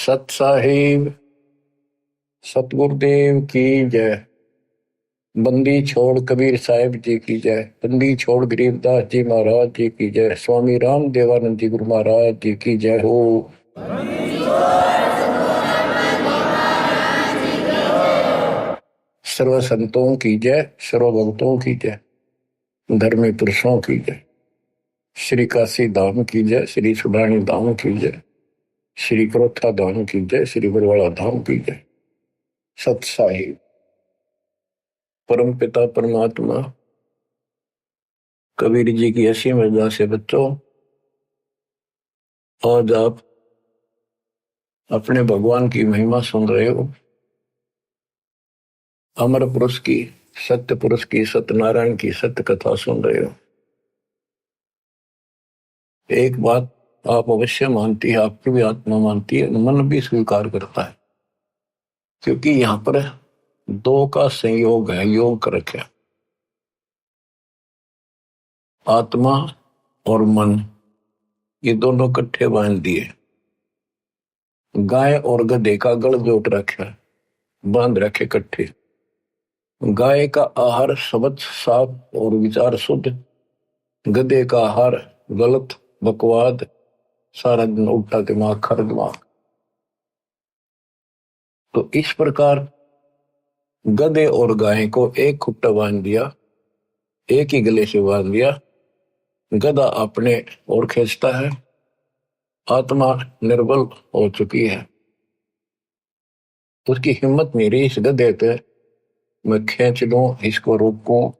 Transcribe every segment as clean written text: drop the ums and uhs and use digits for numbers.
सत साहिब सतगुरुदेव की जय। बंदी छोड़ कबीर साहिब जी की जय। बंदी छोड़ गरीबदास जी महाराज जी की जय। स्वामी राम देवानंद जी गुरु महाराज जी की जय हो। सर्व संतों की जय, सर्व भक्तों की जय, धर्मी पुरुषों की जय। श्री काशी धाम की जय, श्री सुडानी धाम की जय, श्री क्रोथा धाम की जय, श्री बरवाड़ा धाम की जय। सत साहिब परम पिता परमात्मा कबीर जी की ऐसी मर्यादा से बच्चों, आज आप अपने भगवान की महिमा सुन रहे हो। अमर पुरुष की, सत्य पुरुष की, सत्यनारायण की सत्य कथा सुन रहे हो। एक बात आप अवश्य मानती है, आपकी भी आत्मा मानती है, मन भी स्वीकार करता है, क्योंकि यहां पर दो का संयोग है, योग कर रखे। आत्मा और मन ये दोनों इकट्ठे बांध दिए। गाय और गधे का गल जोट रखा, बांध रखे इकट्ठे। गाय का आहार शब्द साफ और विचार शुद्ध, गधे का आहार गलत बकवाद, सारा दिन उल्टा दिमाग, खर दिमाग। तो इस प्रकार गधे और गाय को एक खुट्टा बांध दिया, एक ही गले से बांध दिया। गधा अपने ओर खींचता है, आत्मा निर्बल हो चुकी है, उसकी हिम्मत नहीं रही इस गधे पे मैं खींच लूं, इसको रोकूं,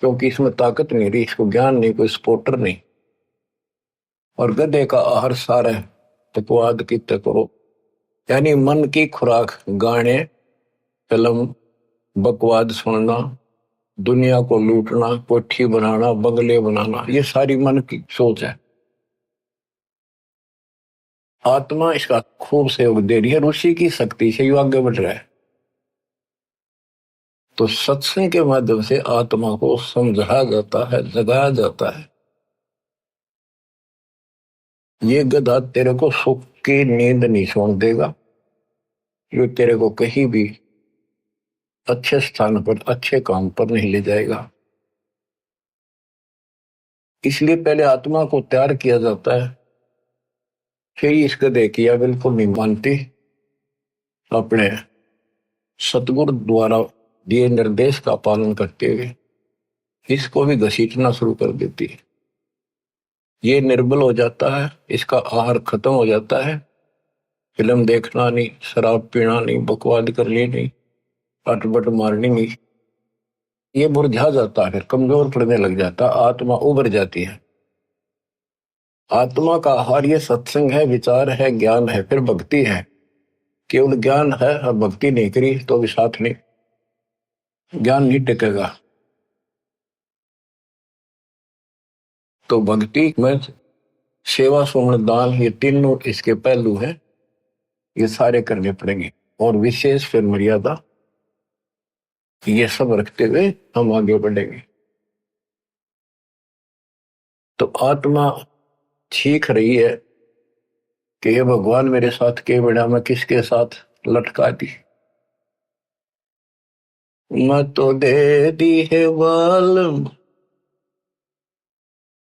क्योंकि इसमें ताकत नहीं रही, इसको ज्ञान नहीं, कोई सपोर्टर नहीं। और गधे का आहार सारा तकवाद की करो, यानी मन की खुराक गाने, फिल्म, बकवाद सुनना, दुनिया को लूटना, कोठी बनाना, बंगले बनाना, ये सारी मन की सोच है। आत्मा इसका खूब सहयोग दे रही है, ऋषि की शक्ति से ये आगे बढ़ रहा है। तो सत्संग के माध्यम से आत्मा को समझाया जाता है, जगाया जाता है। ये गधा तेरे को सुख की नींद नहीं सोने देगा, ये तेरे को कहीं भी अच्छे स्थान पर, अच्छे काम पर नहीं ले जाएगा। इसलिए पहले आत्मा को तैयार किया जाता है, फिर इस गधे की या बिल्कुल नहीं मानती, अपने सतगुरु द्वारा दिए निर्देश का पालन करते हुए इसको भी घसीटना शुरू कर देती है। ये निर्बल हो जाता है, इसका आहार खत्म हो जाता है। फिल्म देखना नहीं, शराब पीना नहीं, बकवाद करनी नहीं, अटपट मारनी नहीं, ये मुरझा जाता है, कमजोर पड़ने लग जाता, आत्मा उभर जाती है। आत्मा का आहार ये सत्संग है, विचार है, ज्ञान है, फिर भक्ति है। केवल ज्ञान है और भक्ति नहीं करी तो भी साथ नहीं, ज्ञान नहीं टिकेगा। तो भक्ति में सेवा, सुमन, दान, ये तीनों इसके पहलू हैं, ये सारे करने पड़ेंगे। और विशेष फिर मर्यादा, ये सब रखते हुए हम आगे बढ़ेंगे। तो आत्मा सीख रही है कि ये भगवान मेरे साथ के बड़ा, मैं किसके साथ लटका दी। मैं तो दे दी है वालम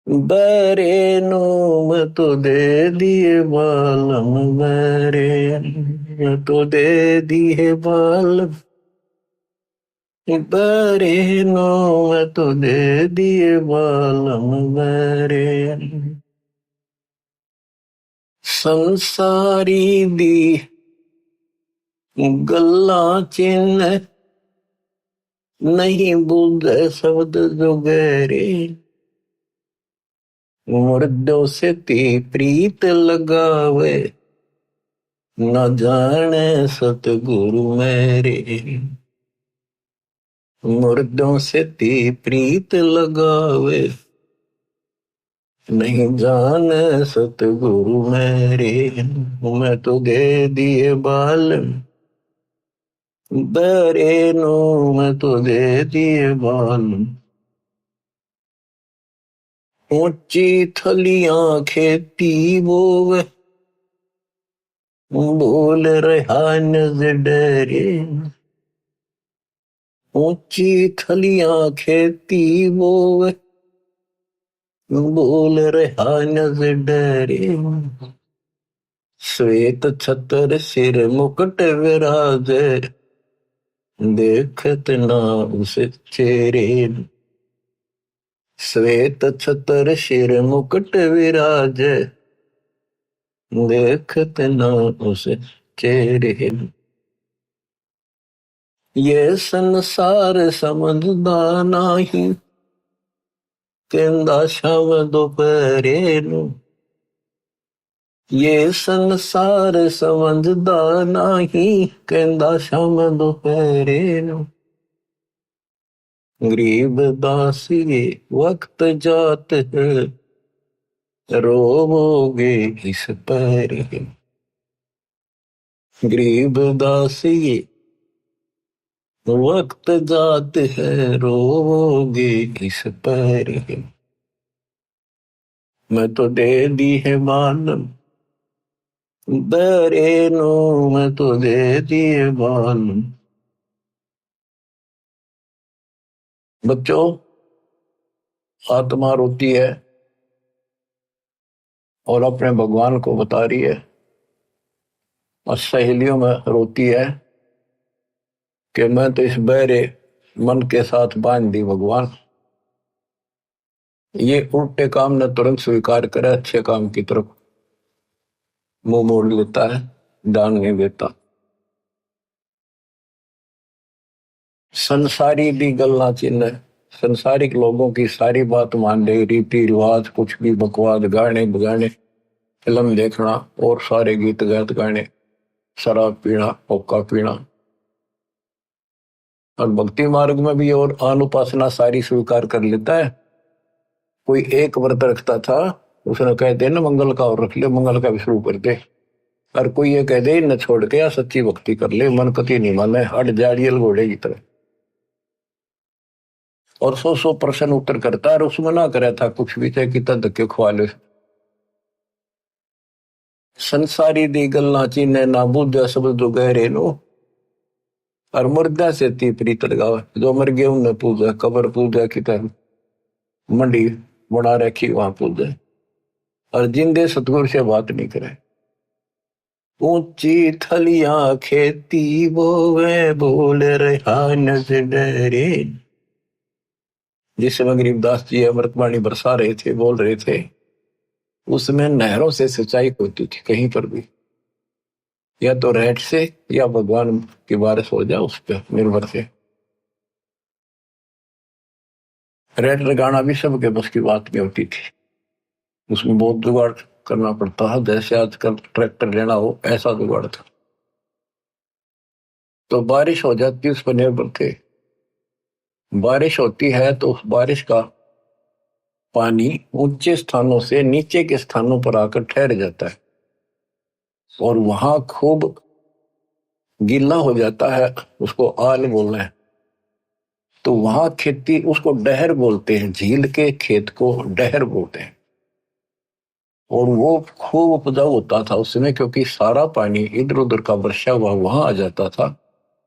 बरे नो, मैं तो दे दिए बालम बरे, मैं तो दे दी है बालम बरे नो, मैं तो दे दिए बालम बरे। संसारी दी गल्ला चिन्ह नहीं बुझ शब्द जो गहरे, मुर्दों से ती प्रीत लगावे न जाने सतगुरु मेरे। मुर्दों से ती प्रीत लगावे नहीं जाने सतगुरु मेरे। मैं तो दे दिए बाल बरे नो, मैं तो दे दिए बाल। ऊंची थलियां खेती बोवे बोल रहा नजरे, ऊंची थलियां खेती बोवे, बोल रहा नजरे, श्वेत छतर सिर मुकुट विराजे, देखत ना उस चेहरे। श्वेत छतर सिर मुकुट विराजे, देखत ना उस चेहरे। ये संसार समझदा नाही, कहंदा शाम दोपहरे नू। ये संसार समझदा नाही, कहंदा शाम दोपहरे नू। गरीब दासी वक्त जात है, रोवोगे इस पर। गरीब दासी वक्त जात है, रोवोगे इस पर। मैं तो दे दी है मालूम दरे नो, मैं तो दे दी है मालूम। बच्चों, आत्मा रोती है और अपने भगवान को बता रही है, और सहेलियों में रोती है कि मैं तो इस बहरे मन के साथ बांध दी भगवान। ये उल्टे काम न तुरंत स्वीकार करे, अच्छे काम की तरफ मुंह मोड़ लेता है, ध्यान नहीं देता। संसारी भी गल्ला चिन्ह, संसारिक लोगों की सारी बात मान ले, रीति रिवाज कुछ भी बकवाद, गाने बगाने, फिल्म देखना और सारे गीत गात गाने, शराब पीना, हुक्का पीना। और भक्ति मार्ग में भी और अनुपासना सारी स्वीकार कर लेता है। कोई एक व्रत रखता था, उसने कह दे ना मंगल का और रख ले, मंगल का भी शुरू कर दे। और कोई ये कह दे न छोड़ के या सच्ची भक्ति कर ले, मन कति नहीं माने, हट जाड़ियल घोड़े की तरह। और 100% उत्तर करता है, और उसमें ना करे था कुछ भी, चाहे कितना धक्के खुआ ले। संसारी दी गल्ला चीने ना बुझा सब जो गहरे नो, और मुर्दा से ती प्रीत लगावे। जो मर गए उन्हें पूजा, कबर पूजा की तरह मंडी बना रखी वहां पूजा। और जिंदे सतगुरु से बात नहीं करे। ऊंची थलियां खेती बोवे, बोल रहा नजरे। जिस समय गरीबदास जी अमृतवाणी बरसा रहे थे, बोल रहे थे, उसमें नहरों से सिंचाई होती थी कहीं पर भी, या तो रेट से या भगवान की बारिश हो जाए उस पर निर्भर से। रेट लगाना भी सबके बस की बात नहीं होती थी, उसमें बहुत जुगाड़ करना पड़ता है। जैसे आजकल ट्रैक्टर लेना हो, ऐसा जुगाड़ था। तो बारिश हो जाती, उस पर निर्भर थे। बारिश होती है तो उस बारिश का पानी ऊंचे स्थानों से नीचे के स्थानों पर आकर ठहर जाता है, और वहां खूब गीला हो जाता है, उसको आल बोलना है। तो वहां खेती, उसको डहर बोलते हैं, झील के खेत को डहर बोलते हैं। और वो खूब उपजाऊ होता था उस समय, क्योंकि सारा पानी इधर उधर का वर्षा हुआ वहां आ जाता था,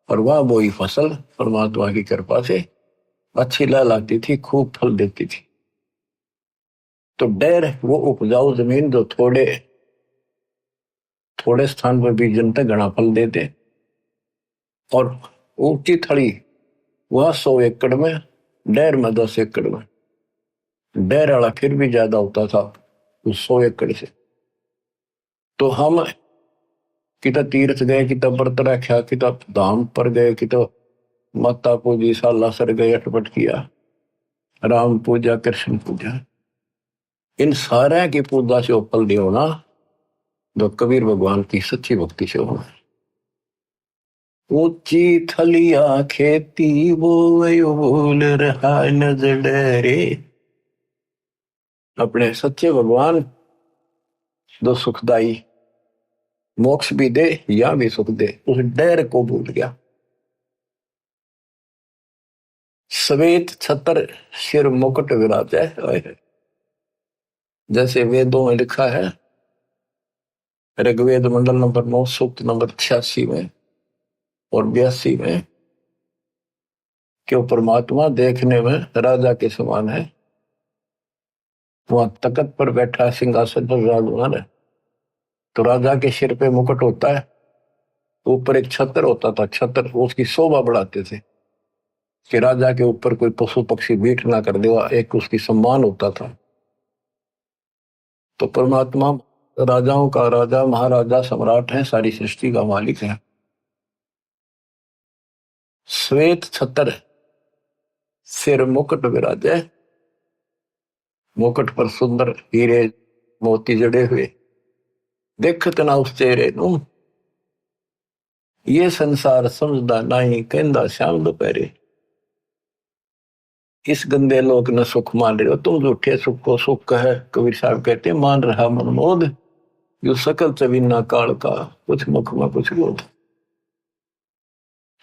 और वहां बोई फसल परमात्मा की कृपा से अच्छी लहलाती थी, खूब फल देती थी। तो डैर वो उपजाऊ जमीन जो थोड़े थोड़े स्थान पर भी जनता घना फल देते। और ऊंची थड़ी वह 100 एकड़ में, डैर में 10 एकड़ में। डैर वाला फिर भी ज्यादा होता था उस 100 एकड़ से। तो हम कितना तीर्थ गए, कितना व्रत रखा, कितना धाम पर गए, कितना माता पूजी, सालासर गए, अटपट किया, राम पूजा, कृष्ण पूजा। इन सारे की पूजा से फल नहीं होना जो कबीर भगवान की सच्ची भक्ति से होना। ऊंची थलिया खेती वो बोल रहा नजरे। अपने सच्चे भगवान जो सुखदाई, मोक्ष भी दे या भी सुख दे, उस डर को भूल गया। श्वेत छतर सिर मुकुट विराजे। जैसे वेदों में लिखा है, ऋग्वेद मंडल नंबर 9 सूक्त नंबर 86 में और 82 में कि वो परमात्मा देखने में राजा के समान है, वहां तख्त पर बैठा सिंहासन पर विराजमान है। तो राजा के सिर पे मुकुट होता है, ऊपर एक छत्र होता था, छत्र उसकी शोभा बढ़ाते थे कि राजा के ऊपर कोई पशु पक्षी बीट ना कर देवा, एक उसकी सम्मान होता था। तो परमात्मा राजाओं का राजा, महाराजा, सम्राट है, सारी सृष्टि का मालिक है। श्वेत छत्र, सिर मुकुट विराजे, मुकुट पर सुंदर हीरे मोती जड़े हुए, देखत ना उस चेहरे नू, ये संसार समझदा नहीं, कहंदा श्याम दोपहरे। इस गंदे लोग न सुख मान रहे हो तुम, झूठे सुख को सुख है। कबीर साहब कहते हैं, मान रहा मनमोद, जो सकल चवीना काल का, कुछ मुख में कुछ बोध।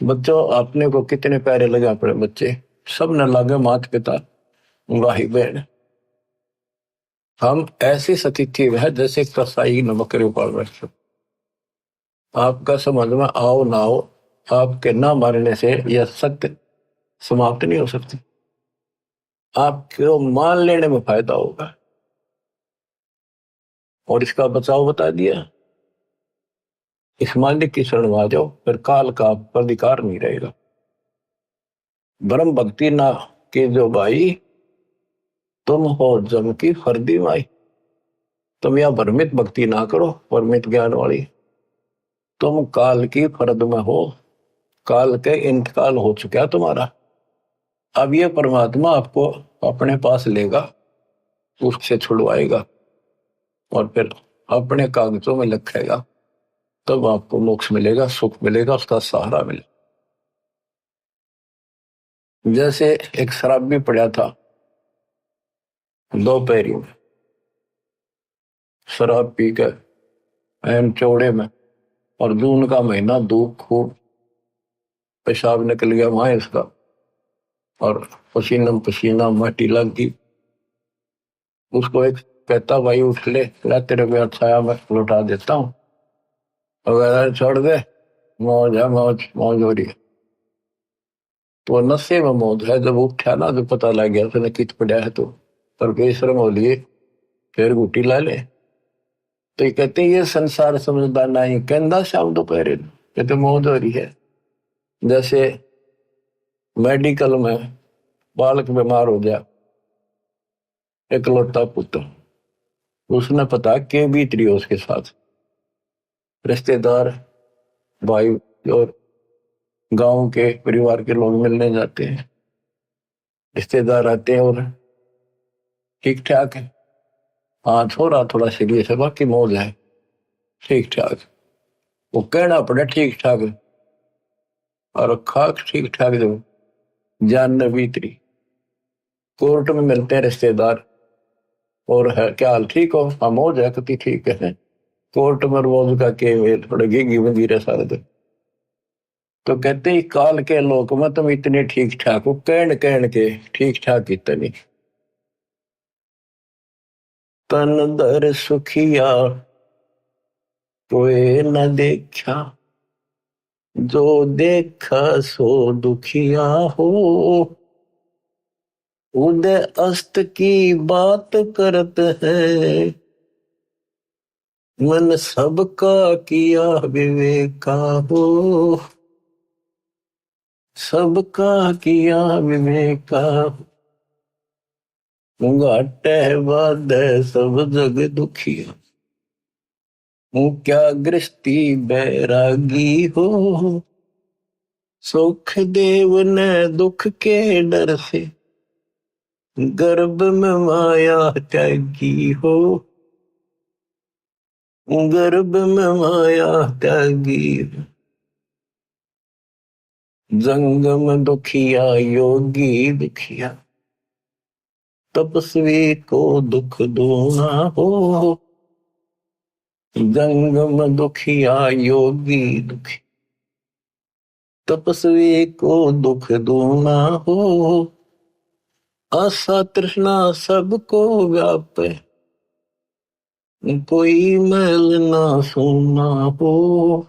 बच्चों, आपने को कितने प्यारे लगे अपने बच्चे, सब न लागे मात पिता भाई बहन। हम ऐसी स्थिति में है जैसे कसाई न बकरे पाल रहे। आपका समझ में आओ ना आओ, आपके ना मारने से यह सत्य समाप्त नहीं हो सकती, आपको मान लेने में फायदा होगा। और इसका बचाव बता दिया, इस मालिक की शरण में आ जाओ, फिर काल का आप पर अधिकार नहीं रहेगा। ब्रह्म भक्ति ना के जो भाई, तुम हो जम की फर्दी माई। तुम यह भ्रमित भक्ति ना करो, परमित ज्ञान वाली। तुम काल की फर्द में हो, काल के इंतकाल हो चुका तुम्हारा। अब ये परमात्मा आपको अपने पास लेगा, उससे छुड़वाएगा और फिर अपने कागजों में लिखेगा, तब आपको मोक्ष मिलेगा, सुख मिलेगा, उसका सहारा मिलेगा। जैसे एक शराबी पड़ा था दोपहरी में, शराब पी कर एन चौड़े में, और जून का महीना, धूप खूब, पेशाब निकल गया वहां इसका, और पसीना पसीना माटी लग गई। उसको एक कहता, भाई उठ ले, तेरे को छाया मैं लौटा देता हूँ, अगर छोड़ दे, मौज है, मौज मौज हो रही है। तो नशे में मौज है। जब उठा ना, जो पता लग गया उसने कित पड़ा है, तो परमेश्वर हो लिए, फिर गुटी ला ले। तो ये कहते ये संसार समझदार नहीं, कहता शाम दोपहर कहते मौज हो रही है। जैसे मेडिकल में बालक बीमार हो गया, इकलौता पुत्र, उसने पता के बीत रही हो उसके साथ, रिश्तेदार, भाई और गांव के परिवार के लोग मिलने जाते हैं, रिश्तेदार आते हैं और ठीक ठाक है, हाँ थोड़ा थोड़ा सीरियस है, बाकी मौज है, ठीक ठाक। वो कहना पड़े ठीक ठाक, और खाक ठीक ठाक जब जान न बीतरी। कोर्ट में मिलते हैं रिश्तेदार, और है क्या हाल, ठीक हो, हाँ मौज है, कति ठीक है। कोर्ट में रोज का के थोड़े घी बंदी रहे सारे दिन। तो कहते ही काल के लोक में तुम इतने ठीक ठाक हो, कहन के ठीक ठाक इतनी। तन दर सुखिया कोई न देखा, जो देखा सो दुखिया हो। उदय अस्त की बात करते हैं, मन सबका किया विवेका हो। सबका किया विवेका, घाटे बाद सब जग दुखिया। क्या गृहस्थी बैरागी हो, सुख देव ने दुख के डर से, गर्भ में माया त्यागी हो। गर्भ में माया त्यागी, जंगम दुखिया योगी दुखिया, तपस्वी को दुख दूना हो। जंगम दुखिया योगी दुखी, तपस्वी को दुख दूना हो। आशा तृष्णा सबको व्यापे, कोई मैल ना सोना हो,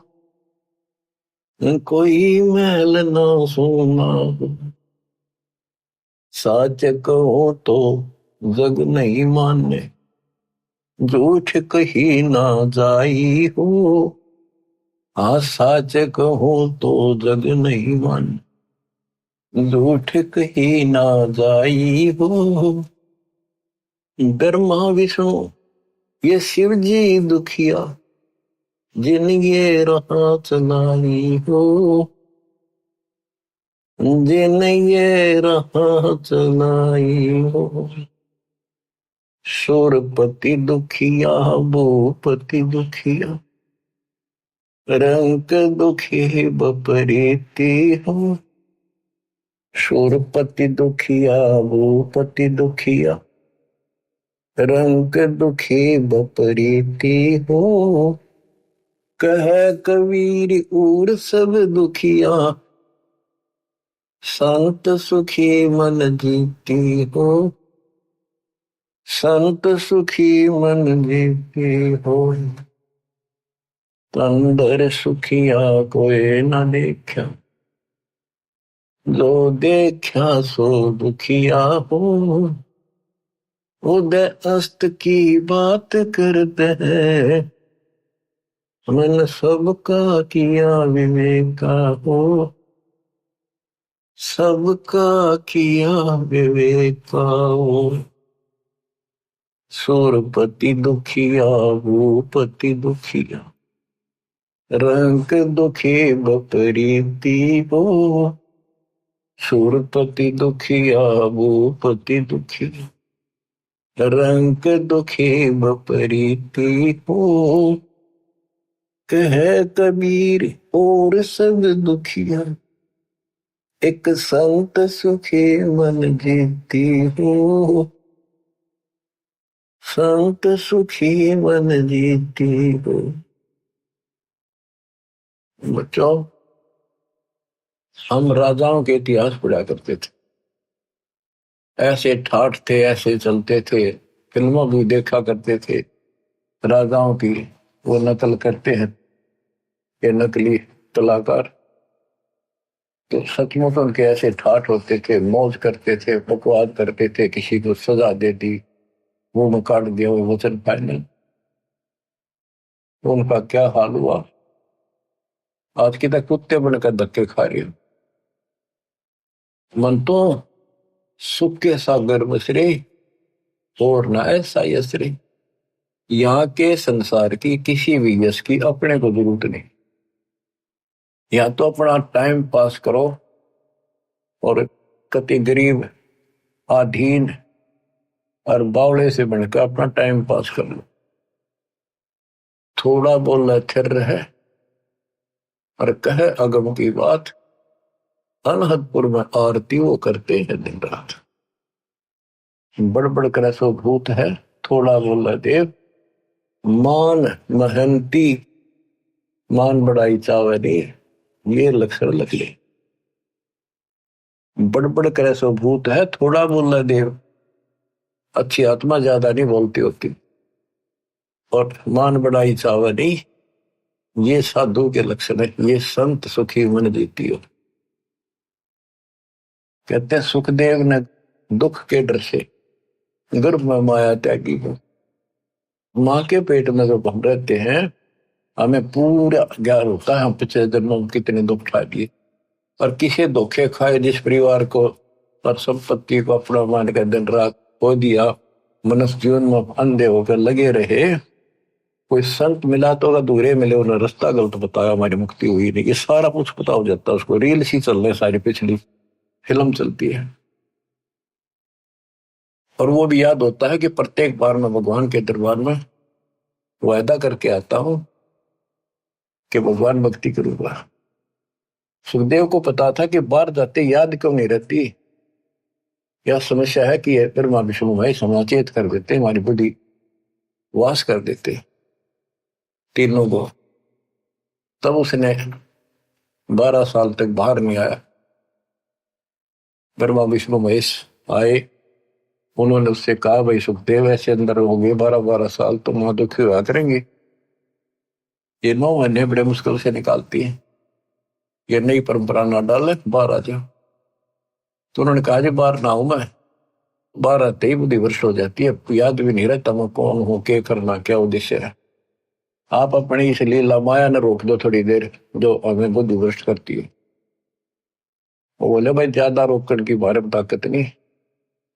कोई मैल ना सोना हो, सच कहो तो जग नहीं माने, झूठ कही ना जाई हो। हाँ सच कहो तो जग नहीं माने, झूठ कही ना जाई हो। ब्रह्मा विष्णु ये शिव जी दुखिया, जिन ये राह चलाई हो, जिन ये राह चलाई हो। शूरपति दुखिया, भूपति दुखिया, रंक दुखी बपरीती हो। शूरपति दुखिया, भूपति दुखिया, रंक दुखी बपरीती हो। कह कबीर उर सब दुखिया, संत सुखी मन जीती हो। संत सुखी मन जीती हो। तंदर सुखिया कोई न देखा, जो देखा सो दुखिया हो। उदय अस्त की बात करते हैं, मन सबका किया विवेका हो। सबका किया विवेका हो। सूरपति दुखिया, भूपति दुखिया, रंक दुखी बपरीती हो। सूरपति दुखिया, भूपति दुखिया, रंक दुखी बपरीती हो। कह कबीर और सब दुखिया, एक संत सुखी मन जीती हो। संत सुखी मन जीती हो। बच्चों, हम राजाओं के इतिहास पढ़ा करते थे, ऐसे ठाठ थे, ऐसे चलते थे, फिल्मों भी देखा करते थे। राजाओं की वो नकल करते हैं ये नकली कलाकार, तो सचमुच उनके ऐसे ठाठ होते थे, मौज करते थे, बकवास करते थे, किसी को सजा दे दी, वो में काट दिया, वो वचन फाइनल। तो उनका क्या हाल हुआ, आज की तक कुत्ते बनकर धक्के खा रही हो। मन तो सुख के सागर मसरे, और ना ऐसा यसरे। यहाँ के संसार की किसी भी यश की अपने को जरूरत नहीं। यहाँ तो अपना टाइम पास करो, और कति गरीब आधीन और बावड़े से बनकर अपना टाइम पास कर लो। थोड़ा बोल थिर रहे और कहे अगम की बात, अनहदपुर में आरती वो करते हैं दिन रात। बड़बड़ कर सो भूत है, थोड़ा बोल देव। मान महंती, मान बड़ाई चावे नहीं, ये लक्षण लग ले। बड़बड़ करे सो भूत है, थोड़ा बोल देव। अच्छी आत्मा ज्यादा नहीं बोलती होती, और मान बड़ाई चावे नहीं, ये साधु के लक्षण है। ये संत सुखी मन जीती हो। कहते हैं सुखदेव ने दुख के डर से गर्भ में माया त्यागी हो। माँ के पेट में जब हम रहते हैं, हमें पूरा ज्ञान होता है हम पिछले जन्मों में कितने दुख खा दिए, और किसे धोखे खाए, जिस परिवार को और संपत्ति को अपना मान कर दिन रात खो दिया, मनुष्य जीवन में अंधे होकर लगे रहे। कोई संत मिला तो अधूरे मिले, उन्होंने रास्ता गलत बताया, हमारी मुक्ति हुई नहीं। ये सारा कुछ पता हो जाता है उसको। रील सी चल रहे, सारी पिछली फिल्म चलती है, और वो भी याद होता है कि प्रत्येक बार मैं भगवान के दरबार में वायदा करके आता हूं कि भगवान भक्ति करूंगा। सुखदेव को पता था कि बाहर जाते याद क्यों नहीं रहती, यह समस्या है कि ब्रह्मा विष्णु भाई समाचेत कर देते, हमारी बुद्धि वास कर देते तीनों को। तब उसने 12 साल तक बाहर नहीं आया। ब्रह्मा विष्णु महेश आए, उन्होंने उससे कहा, भाई सुखदेव ऐसे अंदर हो गए 12-12 साल तो मां दुखी हुआ करेंगी, ये 9 महीने बड़े मुश्किल से निकालती है, ये नई परंपरा ना डाले, बाहर आ जाओ। तो उन्होंने कहा, जी बाहर ना हूं मैं, बाहर आते ही बुद्धि भ्रष्ट हो जाती है, याद भी नहीं रहता मैं कौन हूं, क्या करना, क्या उद्देश्य है। आप अपनी इस लीला माया ने रोक दो थोड़ी देर, जो हमें बुद्धि भ्रष्ट करती है। वो बोले, भाई ज्यादा रोकने की हमारे में ताकत नहीं,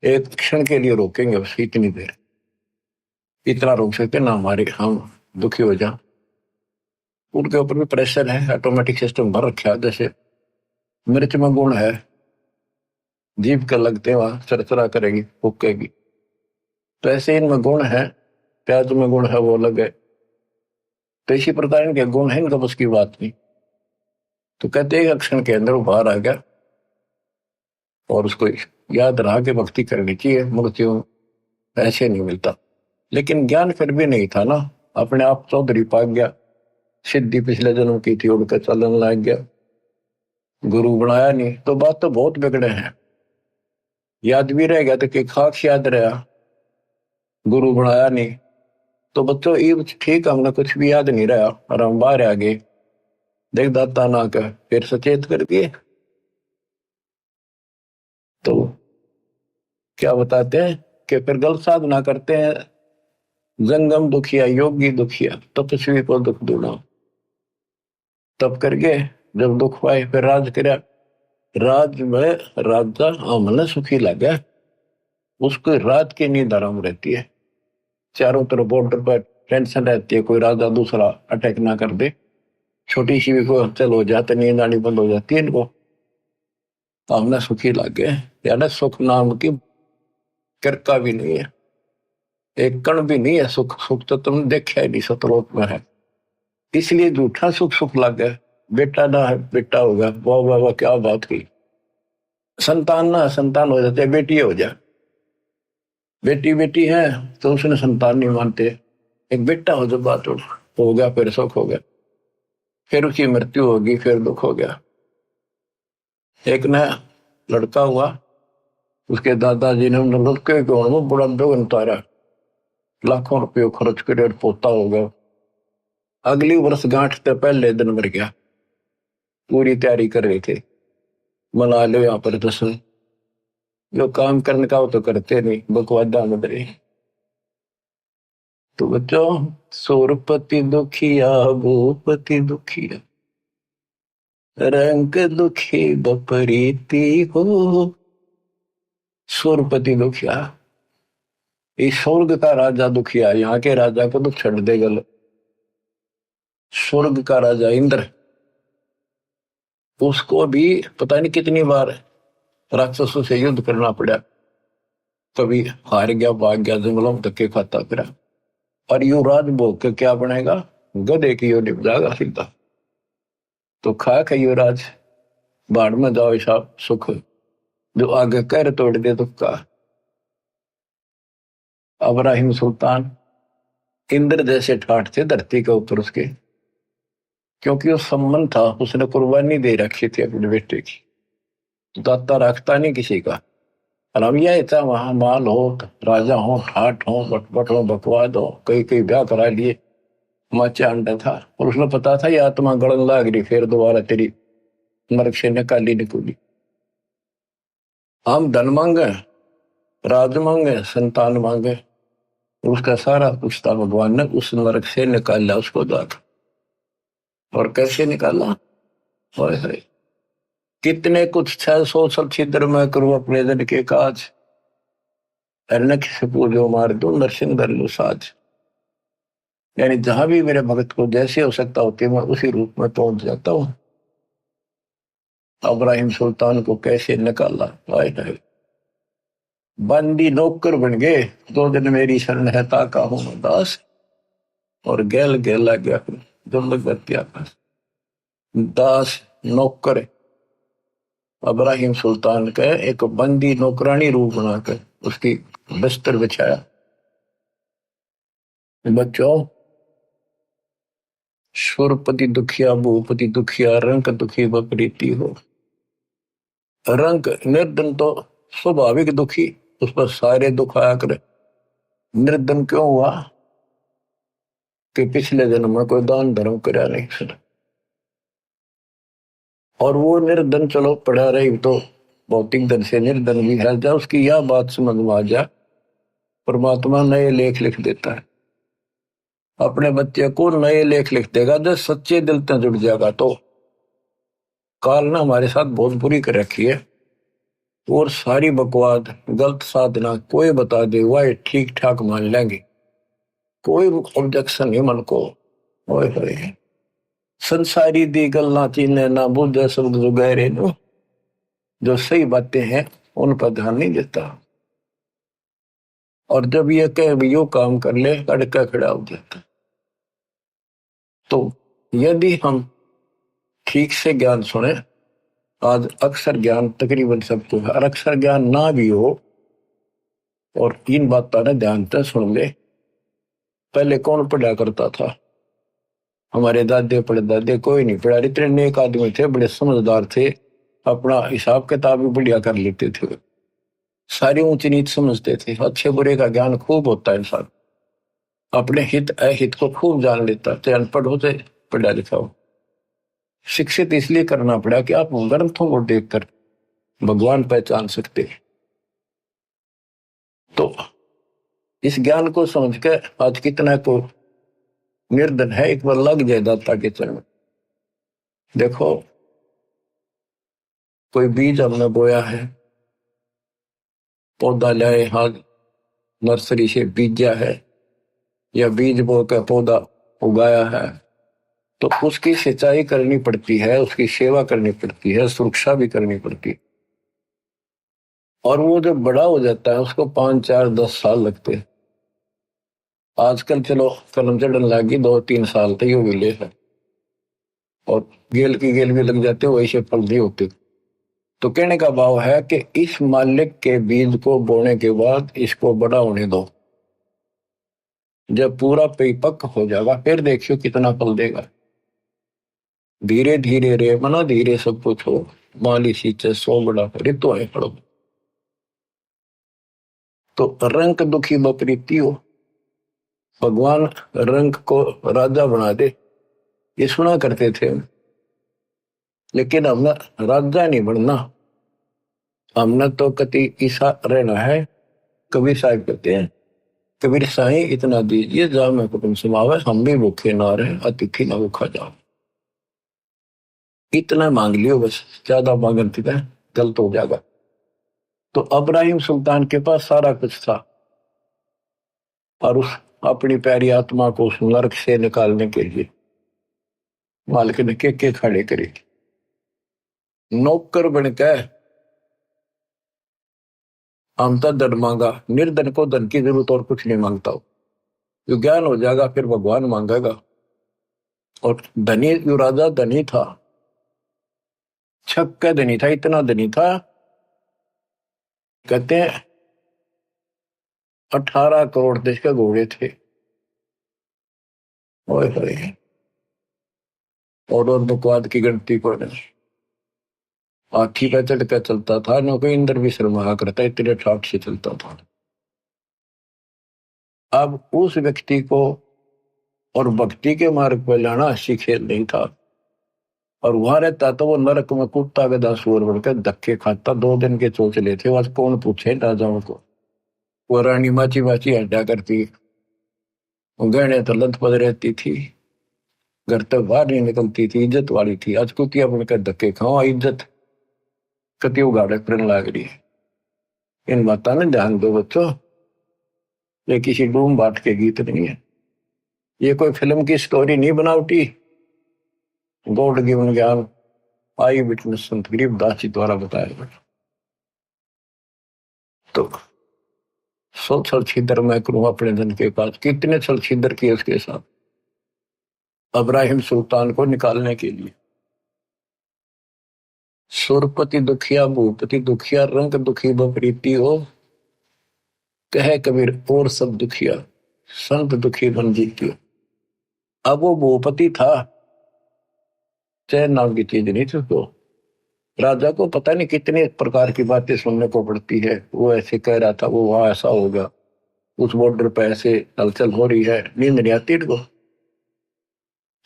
एक क्षण के लिए रोकेंगे बस, इतनी देर, इतना रोक सकते ना हमारे, हम दुखी हो जाए। उनके ऊपर भी प्रेशर है, ऑटोमेटिक सिस्टम भर रखा है। जैसे मिर्च में गुण है, जीभ का लगते वहां चरचरा करेगी, फूकेगी, तो ऐसे इनमें गुण है, प्याज में गुण है, वो अलग है। तो इसी प्रकार इनके गुण है, इनका बस की बात नहीं। तो कहते हैं क्षण के अंदर वो बाहर आ गया, और उसको याद रहा कि भक्ति करनी चाहिए, मृत्यु ऐसे नहीं मिलता। लेकिन ज्ञान फिर भी नहीं था ना, अपने आप चौधरी पा गया, सिद्धि पिछले जन्म की थी, उड़कर चलन लग गया, गुरु बनाया नहीं, तो बात तो बहुत बिगड़े हैं। याद भी रह गया तो कि खाक याद रहा, गुरु बनाया नहीं, तो बच्चों ये ठीक, हमने कुछ भी याद नहीं रहा और हम बाहर आ गए, देख दाता ना कर फिर सचेत कर दिए। तो क्या बताते हैं कि फिर गलत साधना करते हैं, जंगम दुखिया, योगी दुखिया, तपस्वी को दुख दूना। तब करके जब दुख पाए फिर राज कर, राज में राजा हमने सुखी लगा, उसको रात की नींद आराम रहती है, चारों तरफ बॉर्डर पर टेंशन रहती है, कोई राजा दूसरा अटैक ना कर दे, छोटी सी भी कोई हलचल हो जाती, नींद आनी बंद हो जाती है इनको, तो हमने सुखी लग गए। यानी सुख नाम की किरका भी नहीं है, एक कण भी नहीं है सुख, सुख तो तुमने देखा ही नहीं, सतलोक में है, इसलिए झूठा सुख सुख लग गया। बेटा ना है, बेटा होगा, वाह वाह वाह क्या बात की। संतान ना संतान हो जाते, बेटी हो जाए, बेटी बेटी है तो उसने संतान नहीं मानते, एक बेटा हो, जब बात हो गया फिर सुख हो गया, फिर उसकी मृत्यु होगी, फिर दुख हो गया। एक ना लड़का हुआ, उसके दादाजी ने लड़के को बड़ा दुख उतारा, लाखों रुपये खर्च करे, पोता हो गया, अगली वर्ष गांठ से पहले दिन मर गया। पूरी तैयारी कर रहे थे, मना लो यहाँ पर दर्शन, जो काम करने का वो तो करते नहीं, बकवादा मत रहे। तो बच्चों, सूरपति दुखिया भूपति दुखिया, रंग दुखी बपरीति हो। सूरपति दुखिया, इस स्वर्ग का राजा दुखिया, यहाँ के राजा को तो छड़ दे गल। स्वर्ग का राजा इंद्र, उसको भी पता नहीं कितनी बार राक्षसों से युद्ध करना पड़ा, कभी हार गया, भाग गया, जंगलों में धक्के खाता फिरा, और युवराज भोग के क्या बनेगा, गधे की ओर निप जाएगा सीधा। तो खाक है युवराज, बाढ़ में जाओ ऐसा सुख, जो आगे कर तोड़ दे दुख का। अब्राहिम सुल्तान, इंद्र जैसे ठाठ थे धरती के ऊपर उसके, क्योंकि वो सम्मान था, उसने कुर्बानी दे रखी थी अपने बेटे की, तो दाता रखता नहीं किसी का। और हम यह था वहां माल हो, राजा हो, ठाठ हो, बटबट हो, बकवाद हो, कई कई ब्याह करा लिए, माचा अंडा था, और उसने पता था ये आत्मा गड़न लाग रही, फिर दोबारा तेरी नरक से निकाली निकुली। हम धन मांगे, राज मांगे, संतान मांगे, उसका सारा कुछ था, भगवान ने उस नरक से निकाला उसको जाकर। और कैसे निकाला, हाय हाय, कितने कुछ 600 छिद्र में करूं अपने जन के काज, नख से पूजो मार दो नरसिंह धर लो साज। यानी जहां भी मेरे भगत को जैसे हो सकता होती है, मैं उसी रूप में पहुंच जाता हूं। अब्राहिम सुल्तान को कैसे निकाला, हाय हाय, बंदी नौकर बन गए, 2 दिन मेरी शरण है ताका हूं दास, और गैल गैला गया दुर्लभ गत्या दास नौकर। अब्राहिम सुल्तान का एक बंदी नौकरानी रूप बनाकर उसकी बिस्तर बिछाया। बच्चों, सुरपति दुखिया भूपति दुखिया, रंग दुखी बपरीति हो। रंग निर्धन तो स्वाभाविक दुखी, उस पर सारे दुख आया करे। निर्धन क्यों हुआ कि पिछले जन्म में कोई दान धर्म कराया नहीं सर, और वो निर्धन चलो पढ़ा रही तो भौतिक धन से निर्धन भी है। जब उसकी यह बात समझ में आ जाए, परमात्मा नए लेख लिख देता है। अपने बच्चे को नए लेख लिख देगा जब सच्चे दिल से जुड़ जाएगा। तो काल ने हमारे साथ बहुत बुरी कर रखी है, और सारी बकवाद गलत साधना कोई बता दे वह ठीक ठाक मान लेंगे, कोई ऑब्जेक्शन नहीं मन को। ओए होए संसारी दी गल्ला चीने ना बुझे शब्द जो गहरे नो, जो सही बातें हैं उन पर ध्यान नहीं देता, और जब ये कह यो काम कर ले अड़का खड़ा हो जाता। तो यदि हम ठीक से ज्ञान सुने, आज अक्सर ज्ञान तकरीबन सबको है, और अक्सर ज्ञान ना भी हो और इन बातों ने ध्यान से सुन ले। पहले कौन पढ़ा करता था? हमारे दादे परदादे कोई नहीं पढ़ा। इतने नेक आदमी थे, बड़े समझदार थे, अपना हिसाब किताब भी बढ़िया कर लेते थे, सारी ऊंची नीच समझते थे। अच्छे बुरे का ज्ञान खूब होता है, इंसान अपने हित अहित को खूब जान लेता, चाहे अनपढ़ हो चाहे पढ़ा लिखा हो। शिक्षित इसलिए करना पड़ा कि आप ग्रंथों को देखकर भगवान पहचान सकते। तो इस ज्ञान को समझ के आज कितना को निर्धन है, एक बार लग जाए दाता के चरण। देखो कोई बीज हमने बोया है, पौधा लाए हाथ नर्सरी से बीजा है, या बीज बो के पौधा उगाया है, तो उसकी सिंचाई करनी पड़ती है, उसकी सेवा करनी पड़ती है, सुरक्षा भी करनी पड़ती है। और वो जब बड़ा हो जाता है उसको 5, 4, 10 साल लगते हैं। आजकल चलो कलम चढ़ने लगी 2-3 साल तक ये ले है, और गेल की गेल भी लग जाते, वैसे फल नहीं होते। तो कहने का भाव है कि इस मालिक के बीज को बोने के बाद इसको बड़ा होने दो, जब पूरा परिपक्व हो जाएगा फिर देखियो कितना फल देगा। धीरे धीरे रे मना धीरे सब कुछ हो, माली सींचे 100 बड़ा करे तो है फल। तो रंक दुखी बपरीती हो, भगवान रंक को राजा बना दे, ये सुना करते थे। लेकिन हमने राजा नहीं बनना, हमने तो कति ईसा रहना है। कबीर साहब कहते हैं, कबीर साईं इतना दीजिए जा मैं कुटुंब समावे, हम भी भूखे ना रहे अतिथि ना भूखा जाओ। इतना मांग लियो बस, ज्यादा मांगते थे गलत हो जाएगा। तो अब्राहिम सुल्तान के पास सारा कुछ था, और उस अपनी प्यारी आत्मा को उस नरक से निकालने के लिए मालिक ने के खड़े करे। नौकर बनकर हम तो धन मांगा, निर्धन को धन की जरूरत और कुछ नहीं मांगता हो। जो ज्ञान हो जाएगा फिर भगवान मांगेगा। और धनी जो राजा धनी था, छक्का धनी था, इतना धनी था, कहते हैं 18 करोड़ देश के घोड़े थे। ओए होए, और बकवाद की गिनती को हाथी पे चढ़ कर चलता था, न कोई इंद्र भी शर्मा करता, इतने ठाट से चलता था। अब उस व्यक्ति को और भक्ति के मार्ग पर लाना अच्छी खेल नहीं था, और वहां रहता तो वो नरक में कुत्ता गधा सुअर बनकर धक्के खाता। 2 दिन के चोचले थे, आज कौन पूछे राजाओं को। वो रानी माची माची हड्डा करती, गहने तो लद पद रहती थी, घर तक बाहर नहीं निकलती थी, इज्जत वाली थी। आज कुतिया बनकर धक्के खाओ, इज्जत कति उगाड़े फिरने लग रही है। इन बातों ने ध्यान दो बच्चों, ये किसी डूम बाट के गीत नहीं है, ये कोई फिल्म की स्टोरी नहीं बनावटी। गॉड गिवन ज्ञान आई विटनेस संत गरीबदास जी द्वारा बताया गया। तो सो छल छिद्र मैं करूं अपने धन के पास, कितने छल छिद्र किए उसके साथ अब्राहिम सुल्तान को निकालने के लिए। सुरपति दुखिया भूपति दुखिया, रंग दुखी बपरीती हो, कहे कबीर और सब दुखिया संत दुखी बन जीती हो। अब वो भूपति था, चैन नाम की चीज नहीं थी उसको, राजा को पता नहीं कितने प्रकार की बातें सुनने को पड़ती है। वो ऐसे कह रहा था, वो वहां ऐसा होगा, उस बॉर्डर पे ऐसे हलचल हो रही है। नींद नहीं आती इनको,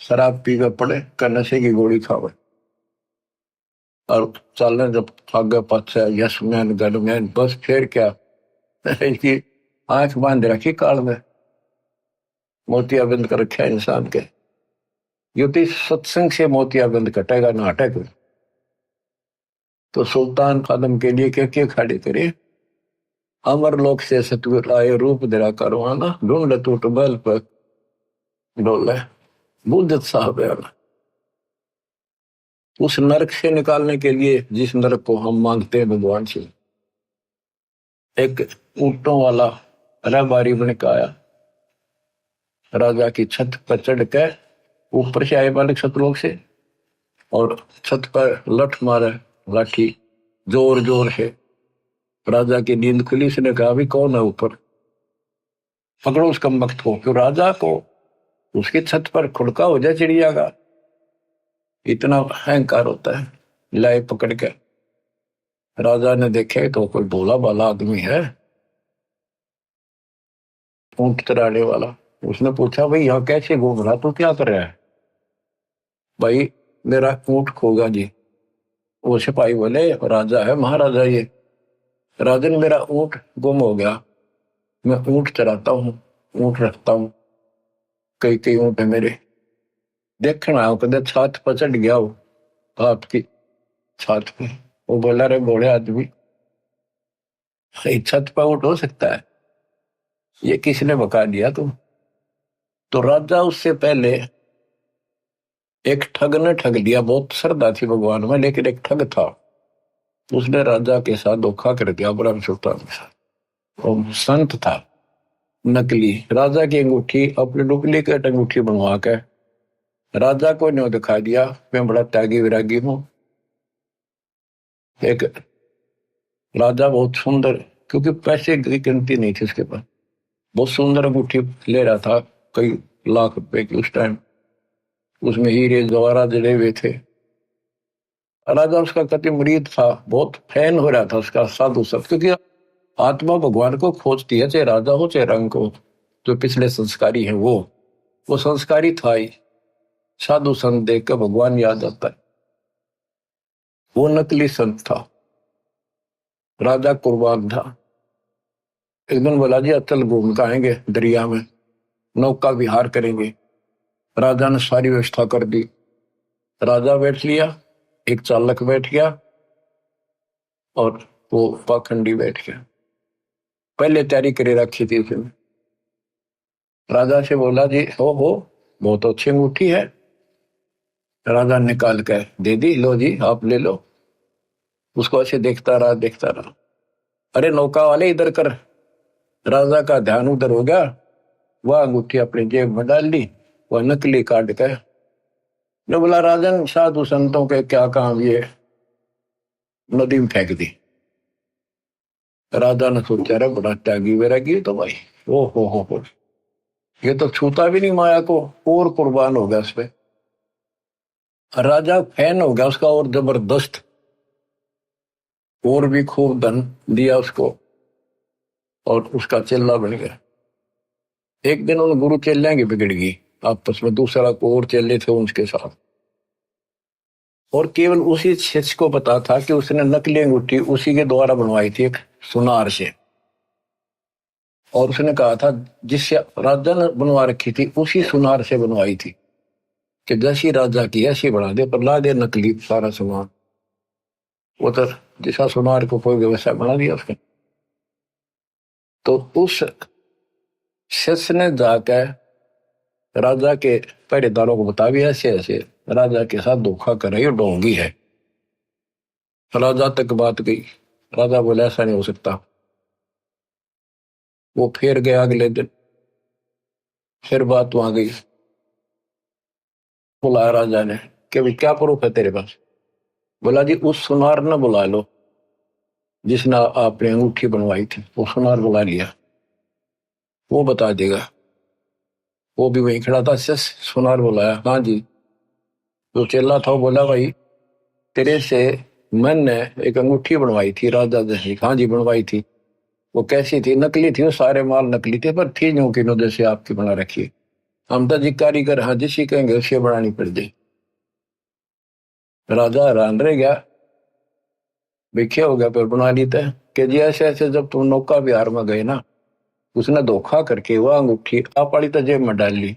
शराब पी के पड़े का नशे की गोली खावे और चलने जब आगे पाछे यस मैन गन मैन, बस फिर क्या। इसकी आंख बांध रखी काल में, मोतियाबिंद कर रखा है इंसान के। युति सत्संग से मोतियाबिंद कटेगा ना हटेगा। तो सुल्तान खादम के लिए क्या क्या खड़े करे, अमर लोक से सतगुर आए रूप धरा करवाना, ढूंढ टूट बल पर डोले बुद्धत साहब है। उस नरक से निकालने के लिए जिस नरक को हम मांगते हैं भगवान से, एक ऊंटों वाला रहबारी बन के आया, राजा की छत पर चढ़ के ऊपर से आए बालक सतलोक से, और छत पर लठ मारे लाठी जोर जोर से। राजा की नींद खुली, उसने कहा भी कौन है ऊपर, पकड़ो उस कमबख्त को। क्यों राजा को उसकी छत पर खुड़का हो जाए चिड़िया का, इतना अहंकार होता है। लाए पकड़ के, राजा ने देखे तो कोई भोला भाला आदमी है, ऊंट चराने वाला। उसने पूछा, भाई यहाँ कैसे घूम रहा, तू क्या कर रहा है? भाई मेरा ऊंट खोगा जी। वो सिपाही बोले, राजा है महाराजा ये। राजन मेरा ऊंट गुम हो गया, मैं ऊंट चराता हूँ, ऊंट रखता हूँ, कई कई ऊंट है मेरे, देखना हो कदे छत पर चढ़ गया हो आपकी छत पे। वो बोला, रे बोले आदमी, छत पर ऊंट हो सकता है? ये किसने बका दिया तुम? तो राजा उससे पहले एक ठग ने ठग लिया। बहुत श्रद्धा थी भगवान में, लेकिन एक ठग था, उसने राजा के साथ धोखा कर दिया, ब्रह्म सुल्तान के साथ। वो संत था नकली, राजा की अंगूठी अपनी डुप्लीकेट अंगूठी बनवा के राजा को न्यों दिखा दिया, मैं बड़ा त्यागी विरागी हूं। एक राजा बहुत सुंदर, क्योंकि पैसे की गिनती नहीं थी उसके पास, बहुत सुंदर अंगूठी ले रहा था, कई लाख रुपए की उस टाइम, उसमें हीरे जवाहरात जड़े हुए थे। राजा उसका कति मुरीद था, बहुत फैन हो रहा था उसका साधु सब, क्योंकि आत्मा भगवान को खोजती है, चाहे राजा हो चाहे रंग हो। जो पिछले संस्कारी है वो संस्कारी था ही। साधु संत देख कर भगवान याद आता है। वो नकली संत था, राजा कुर्बान था। एक दिन बोला, जी अतल घूम के आएंगे, दरिया में नौका विहार करेंगे। राजा ने सारी व्यवस्था कर दी, राजा बैठ लिया, एक चालक बैठ गया और वो पाखंडी बैठ गया। पहले तैयारी करे रखी थी उसने। राजा से बोला, जी हो बहुत अच्छी अंगूठी है। राजा निकाल कर दे दी, लो जी आप ले लो। उसको ऐसे देखता रहा देखता रहा, अरे नौका वाले इधर कर। राजा का ध्यान उधर हो गया, वह अंगूठी अपनी जेब में डाल ली, वह नकली काट के ने बोला, राजन साधु संतों के क्या काम, ये नदी में फेंक दी। राजा ने सोचा, रे बड़ा त्यागी वैरागी तो भाई, ओ हो, ये तो छूता भी नहीं माया को, और कुर्बान हो गया उस पे। राजा फैन हो गया उसका और जबरदस्त, और भी खूब धन दिया उसको और उसका चेला बन गया। एक दिन उन गुरु चेले की बिगड़ गई आपस में, दूसरा को और चेले थे उनके साथ, और केवल उसी शिष्य को पता था कि उसने नकली अंगूठी उसी के द्वारा बनवाई थी, एक सुनार से। और उसने कहा था जिससे राजा ने बनवा रखी थी उसी सुनार से बनवाई थी, कि जैसी राजा की ऐसी बना दे, पर ला दे नकली सारा सामान। वो तो जैसा सुनार को कोई व्यवसाय बना दिया उसने। तो उस शिष्य ने जाकर राजा के पहरेदारों को बता भी, ऐसे ऐसे राजा के साथ धोखा कर रही, ढोंगी है। राजा तक बात गई, राजा बोले ऐसा नहीं हो सकता। वो फिर गया अगले दिन, फिर बात वहां गई, बुलाया राजा ने कि भाई क्या प्रूफ है तेरे पास? बोला, जी उस सुनार ने बुला लो जिसने आपने अंगूठी बनवाई थी, वो सुनार बुला लिया, वो बता देगा। वो भी वहीं खड़ा था, सुनार बुलाया, हाँ जी। जो चेला था वो बोला, भाई तेरे से मैंने एक अंगूठी बनवाई थी राजा जैसी। हाँ जी बनवाई थी। वो कैसी थी? नकली थी, वो सारे माल नकली थे, पर थी यूं कि नो जैसे आपकी बना रखी है। हम तो जी कारीगर, हाँ जिसी कहेंगे उसे बनानी पड़ जाए। राजा हैरान रह गया, क्या हो गया? पर बना ली थे कि जी ऐसे ऐसे जब तुम नौका विहार में गए ना, उसने धोखा करके वह अंगूठी आप वाली तो जेब में डाल ली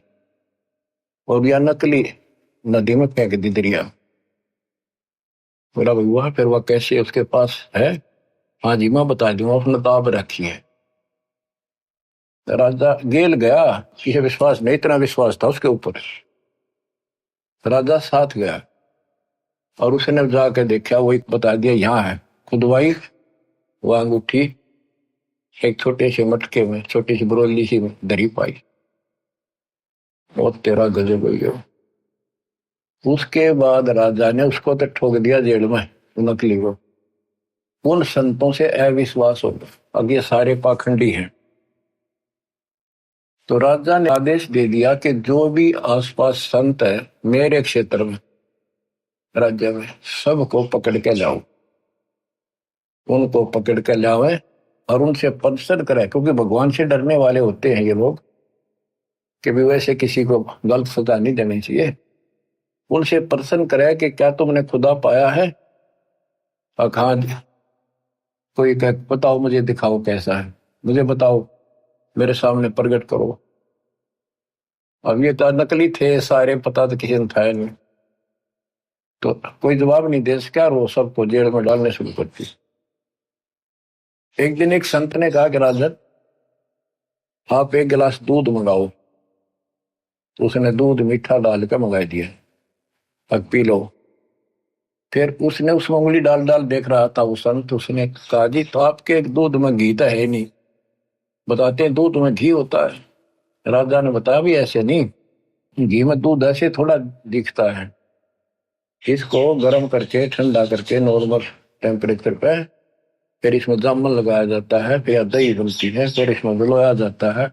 और यह नकली नदी में फेंक दी दरिया। बोला भाई वह फिर वह कैसे उसके पास है? हाँ जी मैं बता दूंगा, उसने दाब रखी है। राजा गेल गया, किसे विश्वास नहीं, इतना विश्वास था उसके ऊपर। राजा साथ गया और उसने जाके देखा, वही बता दिया यहाँ है। खुदवाई वो अंगूठी एक छोटे से मटके में, छोटी सी बरोली सी में धरी पाई। और तेरा गजब हो गया। उसके बाद राजा ने उसको तो ठोक दिया जेल में, नकली को। उन संतों से अविश्वास हो गया, अब ये सारे पाखंडी हैं। तो राजा ने आदेश दे दिया कि जो भी आसपास संत है मेरे क्षेत्र में, राज्य में, सबको पकड़ के लाओ। उनको पकड़ के लावे और उनसे प्रदर्शन करे, क्योंकि भगवान से डरने वाले होते हैं ये लोग, कि भी वैसे किसी को गलत सजा नहीं देनी चाहिए। उनसे प्रश्न करे कि क्या तुमने खुदा पाया है? और कहा कोई कह बताओ, मुझे दिखाओ कैसा है, मुझे बताओ, मेरे सामने प्रकट करो। अब ये तो नकली थे सारे, पता तो किसी ने था नहीं। तो कोई जवाब नहीं दे सका, वो सबको जेल में डालने शुरू कर दी। एक दिन एक संत ने कहा कि राजन आप एक गिलास दूध मंगाओ। तो उसने दूध मीठा डाल कर मंगा दिया, अब पी लो। फिर उसने उसमें उंगली डाल डाल देख रहा था वो संत। उसने कहा जी तो आपके दूध में घी तो है नहीं, बताते हैं दूध में घी होता है। राजा ने बताया भी ऐसे नहीं, घी में दूध ऐसे थोड़ा दिखता है। इसको गर्म करके ठंडा करके नॉर्मल टेम्परेचर पे, फिर इसमें जामुन लगाया जाता है, फिर दही बनती है, फिर इसमें मिलाया जाता है,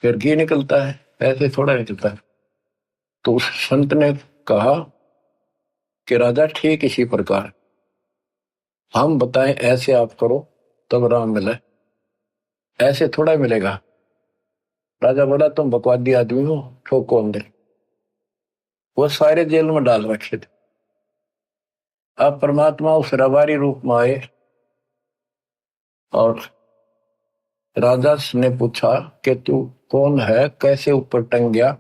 फिर घी निकलता है, ऐसे थोड़ा निकलता है। तो उस संत ने कहा कि राजा ठीक इसी प्रकार हम बताएं ऐसे आप करो तब राम मिले, ऐसे थोड़ा मिलेगा। राजा बोला तुम बकवादी आदमी हो, ठोको अंदर। वो सारे जेल में डाल रखे थे। अब परमात्मा उस रबारी रूप में आए और राजा ने पूछा कि तू कौन है, कैसे ऊपर टंग गया,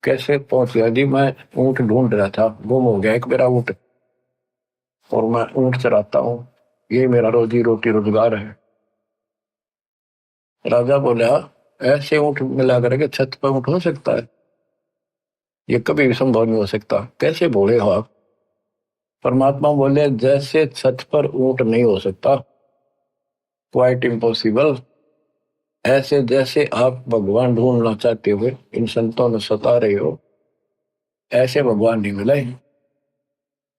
कैसे पहुंच गया? जी मैं ऊंट ढूंढ रहा था, गुम हो गया एक मेरा ऊंट, और मैं ऊंट चराता हूँ, ये मेरा रोजी रोटी रोजगार है। राजा बोला ऐसे ऊंट मिला करके छत पर ऊंट हो सकता है? ये कभी भी संभव नहीं हो सकता, कैसे बोले हो आप? परमात्मा बोले जैसे छत पर ऊंट नहीं हो सकता, क्वाइट इम्पॉसिबल, ऐसे जैसे आप भगवान ढूंढना चाहते हुए इन संतों में सता रहे हो, ऐसे भगवान नहीं मिले।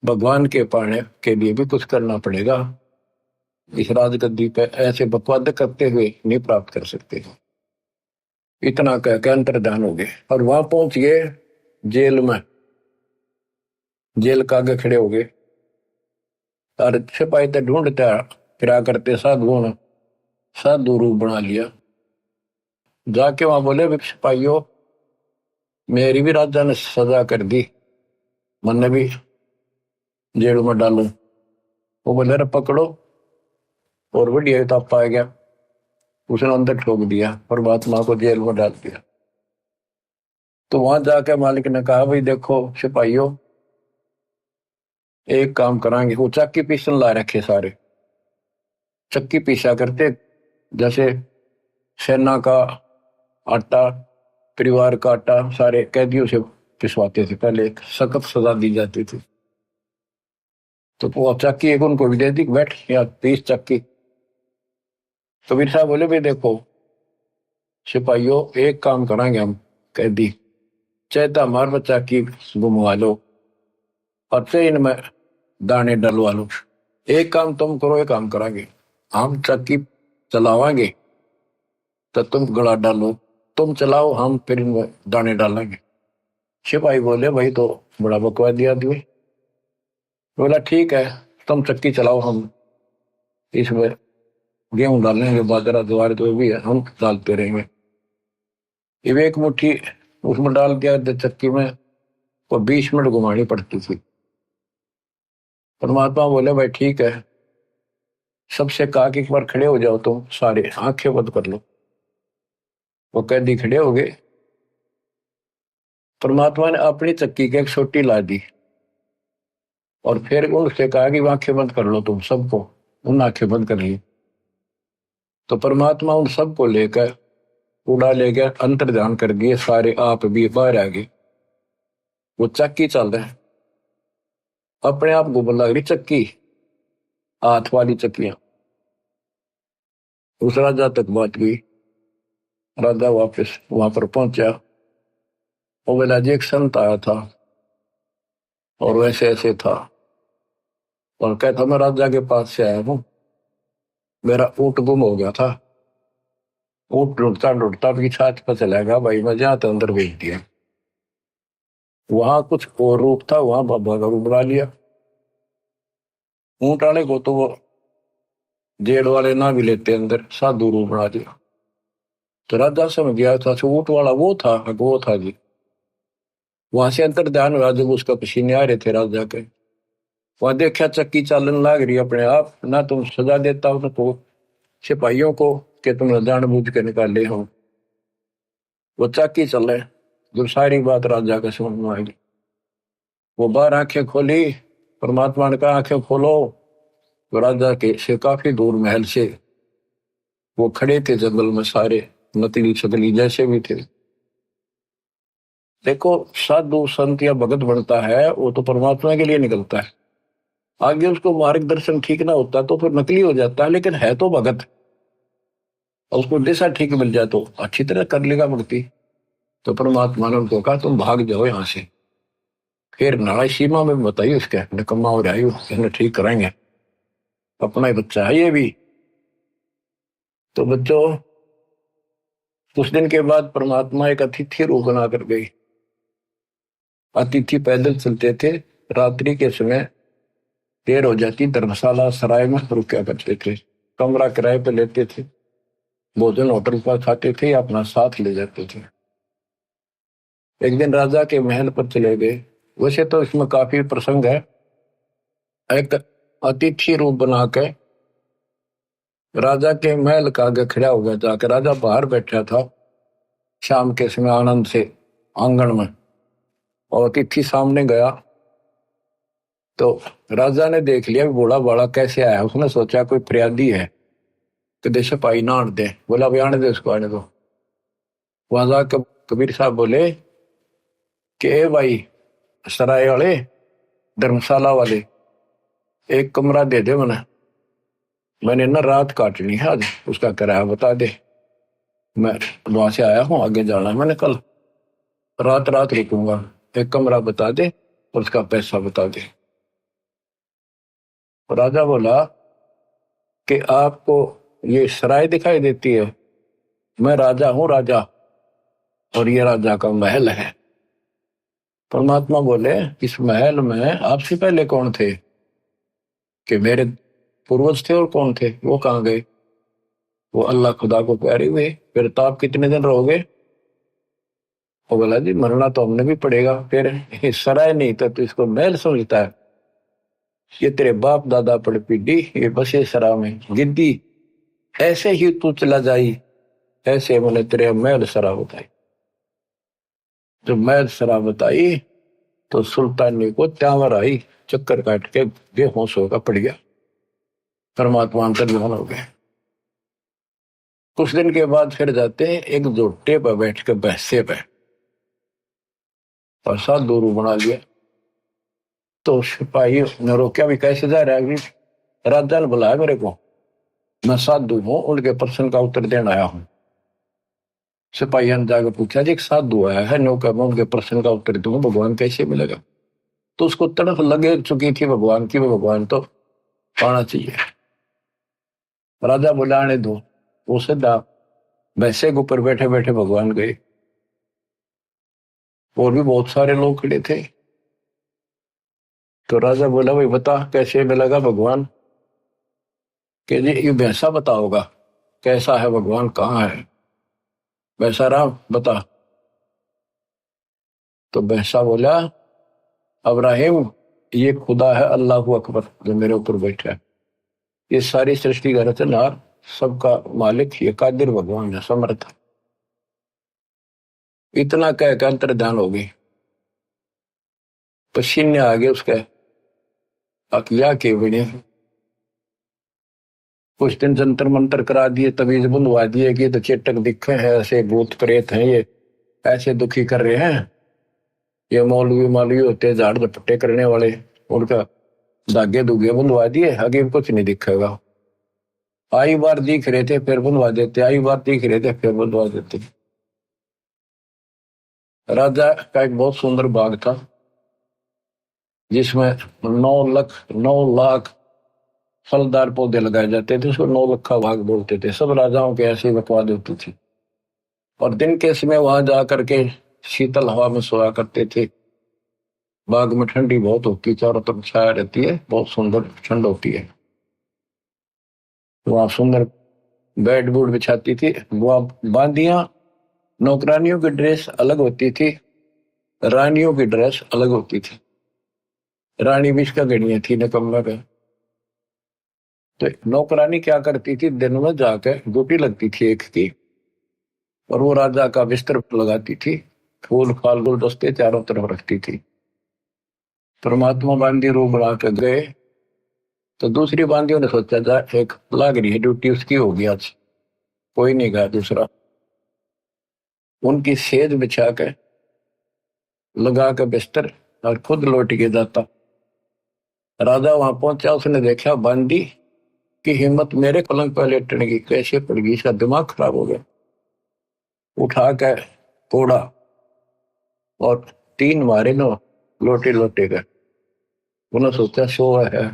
भगवान के पाने के लिए भी कुछ करना पड़ेगा। इस राजगद्दी पे ऐसे बकवाद करते हुए नहीं प्राप्त कर सकते। इतना कह के अंतर्धान हो गए और वहां पहुंच गए जेल में। जेल के आगे खड़े हो गए और सिपाही तो ढूंढते फिरा करते साधुओं ने साधु रूप बना लिया। जाके वहां बोले सिपाहियों मेरी भी राजा ने सजा कर दी, मैंने भी जेल में डालू। वो बोले अरे पकड़ो, और बढ़िया ताप आ गया, उसने अंदर ठोक दिया, परमात्मा को जेल में डाल दिया। तो वहां जाके मालिक ने कहा भाई देखो सिपाहियों एक काम करांगे। वो चक्की पीसन ला रखे सारे, चक्की पीसा करते, जैसे सेना का आटा, परिवार का आटा सारे कैदियों से पिसवाते थे। पहले एक सख्त सजा दी जाती थी। तो वो चक्की एक उनको भी दे दी, बैठ या 30 चक्की। कबीर साहब बोले भाई देखो सिपाहियों एक काम करांगे हम कैदी, चाहे तो हमारे बच्चा की गुमवा लो और चाहे इनमें दाने डलवा लो। एक काम तुम करो, एक काम करांगे, हम चक्की चलावांगे तो तुम गला डालो, तुम चलाओ हम फिर इनमें दाने डालेंगे। सिपाही बोले भाई तो बड़ा बकवादी आदमी, बोला ठीक है, तुम चक्की चलाओ, हम इसमें गेहूं डालेंगे, बाजरा ज्वार जो भी है हम डालते रहेंगे। ये एक मुट्ठी उसमें डाल दिया चक्की में, और 20 मिनट घुमानी पड़ती थी। परमात्मा बोले भाई ठीक है, सबसे कहा कि एक बार खड़े हो जाओ, तुम सारे आंखें बंद कर लो। वो कैदी खड़े हो गए। परमात्मा ने अपनी चक्की की एक सोटी ला दी और फिर उनसे कहा कि आंखें बंद कर लो तुम सबको। उन आंखें बंद कर ली। तो परमात्मा उन सबको लेकर उड़ा ले गया, अंतर ध्यान कर दिए, सारे आप भी बाहर आ गए। वो चक्की चल रहा है, अपने आप घूमने लग रही चक्की, हाथ वाली चक्कियां। उस राजा तक बात गई। राजा वापस वहां पर पहुंचा। वो बोला जी एक संत आया था और वैसे ऐसे था, और कहता मैं राजा के पास से आया हूँ, मेरा ऊँट गुम हो गया था। ऊँट ढूंढता ढूंढता अपनी छात पर चला गया, भाई मैं जहाँ तो अंदर भेज दिया। वहां कुछ और रूप था, वहां बाबा का रूप बना लिया। ऊँट वाले को तो वो जेल वाले ना भी लेते, अंदर साधु रूप बना दिया। तो राजा समझ गया था ऊँट वाला वो था जी। वहां से अंतर ध्यान हुआ, जब उसका पसीने आ रहे थे राजा के, वहां देखा चक्की चालन लाग रही अपने आप, ना तुम सजा देता हो तो सिपाहियों को कि तुम जानबूझ के निकाले हो। वो चक्की चले, जो सारी बात राजा के समझ में आई। वो बाहर आंखें खोली, परमात्मा ने कहा आंखें खोलो। तो राजा के से काफी दूर महल से वो खड़े थे जंगल में, सारे नकली शकली जैसे भी थे। देखो, साधु संत या भगत बनता है वो तो परमात्मा के लिए निकलता है। आगे उसको मार्गदर्शन ठीक ना होता तो फिर नकली हो जाता है, लेकिन है तो भगत। और उसको दिशा ठीक मिल जाए तो अच्छी तरह कर लेगा भक्ति। तो परमात्मा ने उनको कहा तुम भाग जाओ यहाँ से। फिर नाराय सीमा में बताइए उसके निकम्मा हो जाए, उसने ठीक कराएंगे, अपना ही बच्चा है ये भी। तो बच्चों, कुछ दिन के बाद परमात्मा एक अतिथि रूप बना कर गई। अतिथि पैदल चलते थे, रात्रि के समय देर हो जाती, धर्मशाला सराय में रुका करते थे, कमरा किराए पे लेते थे, भोजन होटल पर खाते थे या अपना साथ ले जाते थे। एक दिन राजा के महल पर चले गए। वैसे तो इसमें काफी प्रसंग है। एक अतिथि रूप बना के राजा के महल का आगे खड़ा हो गया, जाकर राजा बाहर बैठा था शाम के समय आनंद से आंगन में, और अतिथि सामने गया तो राजा ने देख लिया बूढ़ा बाड़ा कैसे आया। उसने सोचा कोई फरियादी है, कदे सिपाही ना आने दे। बोला भाई आने दे उसको, आने दो। वहां जाकर कबीर साहब बोले कि ए भाई सराय वाले, धर्मशाला वाले, एक कमरा दे दे मैंने ना रात काटनी है आज, उसका किराया बता दे। मैं वहां से आया हूँ, आगे जाना है मैंने, कल रात रात रुकूंगा, एक कमरा बता दे और उसका पैसा बता दे। राजा बोला कि आपको ये सराय दिखाई देती है, मैं राजा हूँ राजा, और ये राजा का महल है। परमात्मा बोले इस महल में आपसे पहले कौन थे? कि मेरे पूर्वज थे। और कौन थे? वो कहाँ गए? वो अल्लाह खुदा को प्यारे हुए। फिर तो आप कितने दिन रहोगे? वो बोला जी मरना तो हमने भी पड़ेगा। फिर सराय नहीं था तो इसको महल समझता है? ये तेरे बाप दादा पड़ पीढ़ी ये बसे सरा में गिद्दी, ऐसे ही तू चला जाई, ऐसे मैंने तेरे महल सरा बताई। जब महल सरा बताई तो सुल्तानी को त्यावर आई, चक्कर काट के बेहोश होकर पड़ गया। परमात्मा अंतर्ध्यान हो गए। कुछ दिन के बाद फिर जाते हैं एक जोटे पर बैठ के बहसे पे, और साधु रूप बना लिया। तो सिपाही ने रोका भी कैसे जा रहा है? राजा ने बुलाया मेरे को, मैं साधु हूँ, उनके प्रश्न का उत्तर देने आया हूँ। सिपाही ने जाकर पूछा जी एक साधु आया है, नौका मैं उनके प्रश्न का उत्तर दूंगा, भगवान कैसे मिलेगा? तो उसको तड़फ लगे चुकी थी भगवान की, भगवान तो पाना चाहिए। राजा बुलाने दो। वो सीधा वैसे के ऊपर बैठे बैठे भगवान गए। और भी बहुत सारे लोग खड़े थे। तो राजा बोला भाई बता कैसे मिलेगा भगवान। कि जी ये वैसा बताओगा कैसा है भगवान, कहाँ है वैसा राम बता। तो वैसा बोला अब्राहिम ये खुदा है अल्लाह अकबर जो मेरे ऊपर बैठा है, ये सारी सृष्टि का रचनहार सबका मालिक ये कादिर भगवान है समर्थ। इतना कह के अंतर्ध्यान हो गई, पसीने आ गए उसके अकिया के बने। कुछ दिन जंतर मंतर करा दिए, तवीज बुलवा दिए कि तो चेटक दिखे हैं, ऐसे भूत प्रेत हैं, ये ऐसे दुखी कर रहे हैं, ये मौलवी मालवी होते हैं झाड़ झपट्टे करने वाले, उनका धागे धुगे बुलवा दिए, आगे कुछ नहीं दिखेगा। आई बार दिख रहे थे फिर बुलवा देते, आई बार दिख रहे थे फिर बुलवा देते। राजा का एक बहुत सुंदर बाग था जिसमें 9 लाख फलदार पौधे लगाए जाते थे, उसको 9 लखा बाग बोलते थे। सब राजाओं के ऐसी बकवाद होती थी और दिन के समय वहां जाकर के शीतल हवा में सोया करते थे। बाग में ठंडी बहुत होती, चारों तरफ छाया रहती है, बहुत सुंदर ठंड होती है। वहां सुंदर बेड बूड बिछाती थी। वहां बांदियां, नौकरानियों की ड्रेस अलग होती थी, रानियों की ड्रेस अलग होती थी। रानी भी इसका गणिया थी निकम्मा का। तो नौकरानी क्या करती थी, दिन में जाकर ड्यूटी लगती थी एक की, और वो राजा का बिस्तर लगाती थी, फूल फाल गुलदस्ते चारों तरफ रखती थी। परमात्मा बांदी रूप बना के गए तो दूसरी बांदियों ने सोचा जा एक लाग रही है ड्यूटी उसकी होगी आज, कोई नहीं गया दूसरा। उनकी सेज बिछा के लगा के बिस्तर और खुद लौट के जाता। राजा वहां पहुंचा, उसने देखा बांदी की हिम्मत मेरे पलंग पर लेटने की कैसे पड़ गई, इसका दिमाग खराब हो गया। उठा के तोड़ा और 3 मारे नो लोटे लोटे गए। उन्होंने सोचा सो है।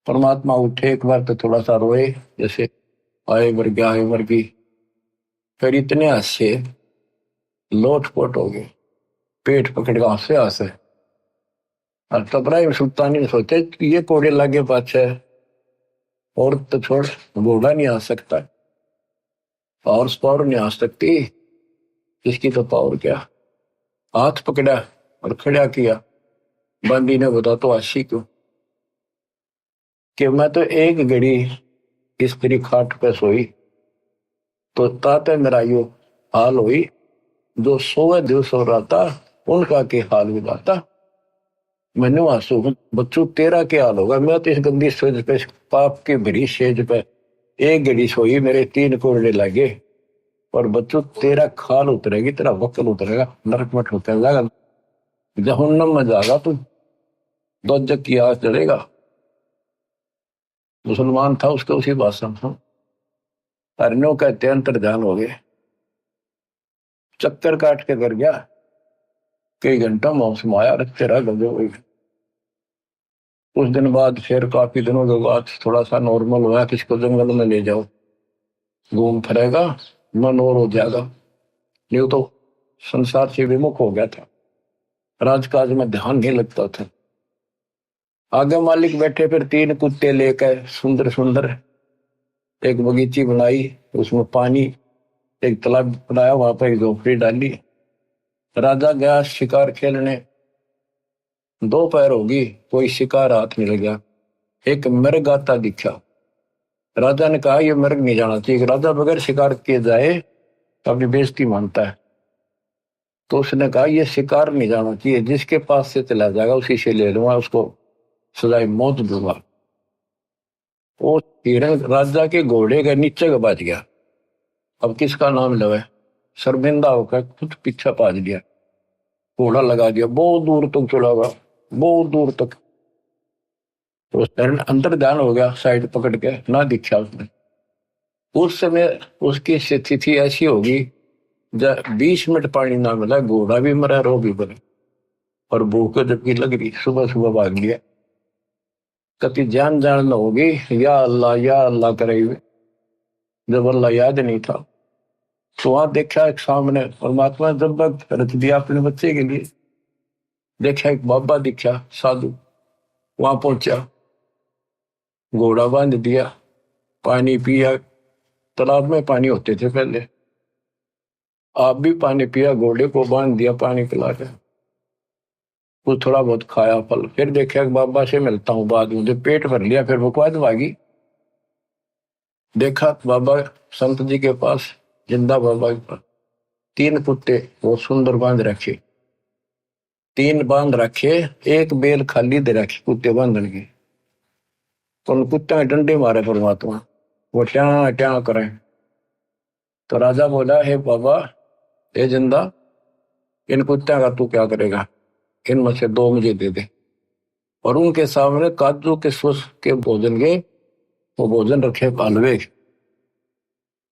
परमात्मा उठे एक बार तो थोड़ा सा रोए, जैसे आए मर गया आए मर गई, फिर इतने हंसे लोटपोट हो गए, पेट पकड़ के हंसे हंसे। और तबराइम सुल्तानी ने सोचे ये कोड़े लागे पाछे, और तो छोड़ घोड़ा नहीं आ सकता, हॉर्स पावर नहीं आ सकती, इसकी तो पावर क्या। हाथ पकड़ा और खड़ा किया। बंदी ने बता तो आशी क्यों कि मैं तो एक घड़ी इस तेरी खाट पे सोई तो ताते मेरा यो हाल हुई, जो 100 दिवस हो रहा था उनका के हाल भी बाता। मैंने आंसू बच्चों तेरा क्या हाल होगा, मैं तो इस गंदी सेज पे पाप की भरी सेज पे एक घड़ी सोई, मेरे 3 कोड़े लगे, और बच्चों तेरा खाल उतरेगी, तेरा वक्ल उतरेगा, नरक में ठोकर जाएगा, जहन्नम में जाएगा तू, दोजक की आग जलेगा। मुसलमान था उसके उसी भाषण में अरण्यों कहते अंतर्ध्यान हो गए, चक्कर काट के कर गया, कई घंटा मौसम आया रखते रहा गजे हुई। कुछ दिन बाद फिर काफी दिनों के बाद थोड़ा सा नॉर्मल हुआ, किसको जंगल में ले जाओ घूम फिरेगा मन और हो जाएगा, नहीं तो संसार से विमुख हो गया था, राजकाज में ध्यान नहीं लगता था। आगे मालिक बैठे, फिर 3 कुत्ते लेकर सुंदर सुंदर एक बगीची बनाई, उसमें पानी एक तालाब बनाया, वहां पर एक झोपड़ी डाली। राजा गया शिकार खेलने, दोपहर होगी कोई शिकार हाथ नहीं लगा। एक मृग आता दिखा, राजा ने कहा यह मृग नहीं जाना चाहिए, राजा बगैर शिकार किए जाए तो अपनी बेइज्जती मानता है। तो उसने कहा यह शिकार नहीं जाना चाहिए, जिसके पास से चला जाएगा उसी से ले लूंगा, उसको सजाए मौत दूंगा। वो हिरण राजा के घोड़े के नीचे का बच गया। अब किसका नाम लवे, शर्मिंदा होकर खुद पीछा पाज लिया, घोड़ा लगा दिया, बहुत दूर तक चला गया, बहुत दूर तक। तो हिरण अंदर ध्यान हो गया, साइड पकड़ के ना दिखा उसने। उस समय उसकी स्थिति ऐसी होगी जब 20 मिनट पानी ना मिला, घोड़ा भी मरा रो भी मरा, और भूख जबकि लग रही, सुबह सुबह भाग लिया। कति जान जान न होगी या अल्लाह करे हुए, जब अल्लाह याद नहीं था। तो वहां देखा एक सामने परमात्मा जब रच दिया अपने बच्चे के लिए, देखा एक बाबा दिखा साधु, वहां पहुंचा, घोड़ा बांध दिया, पानी पिया। तालाब में पानी होते थे पहले, आप भी पानी पिया, घोड़े को बांध दिया, पानी पिला के कुछ थोड़ा बहुत खाया फल। फिर देखा बाबा से मिलता हूँ बाद में, जब पेट भर लिया फिर बकवाद भागी। देखा बाबा संत जी के पास, जिंदा बाबा के पास 3 कुत्ते वो सुंदर बांध रखे, 3 बांध रखे, एक बेल खाली दे रखी कुत्ते बांधने की। उन कुत्ते में डंडे मारे परमात्मा, वो ट्या ट्या करें। तो राजा बोला, हे बाबा, हे जिंदा, इन कुत्ते का तू क्या करेगा, इनमें से 2 मुझे दे दे। और उनके सामने काजू के सुस के भोजन के वो भोजन रखे हलवे,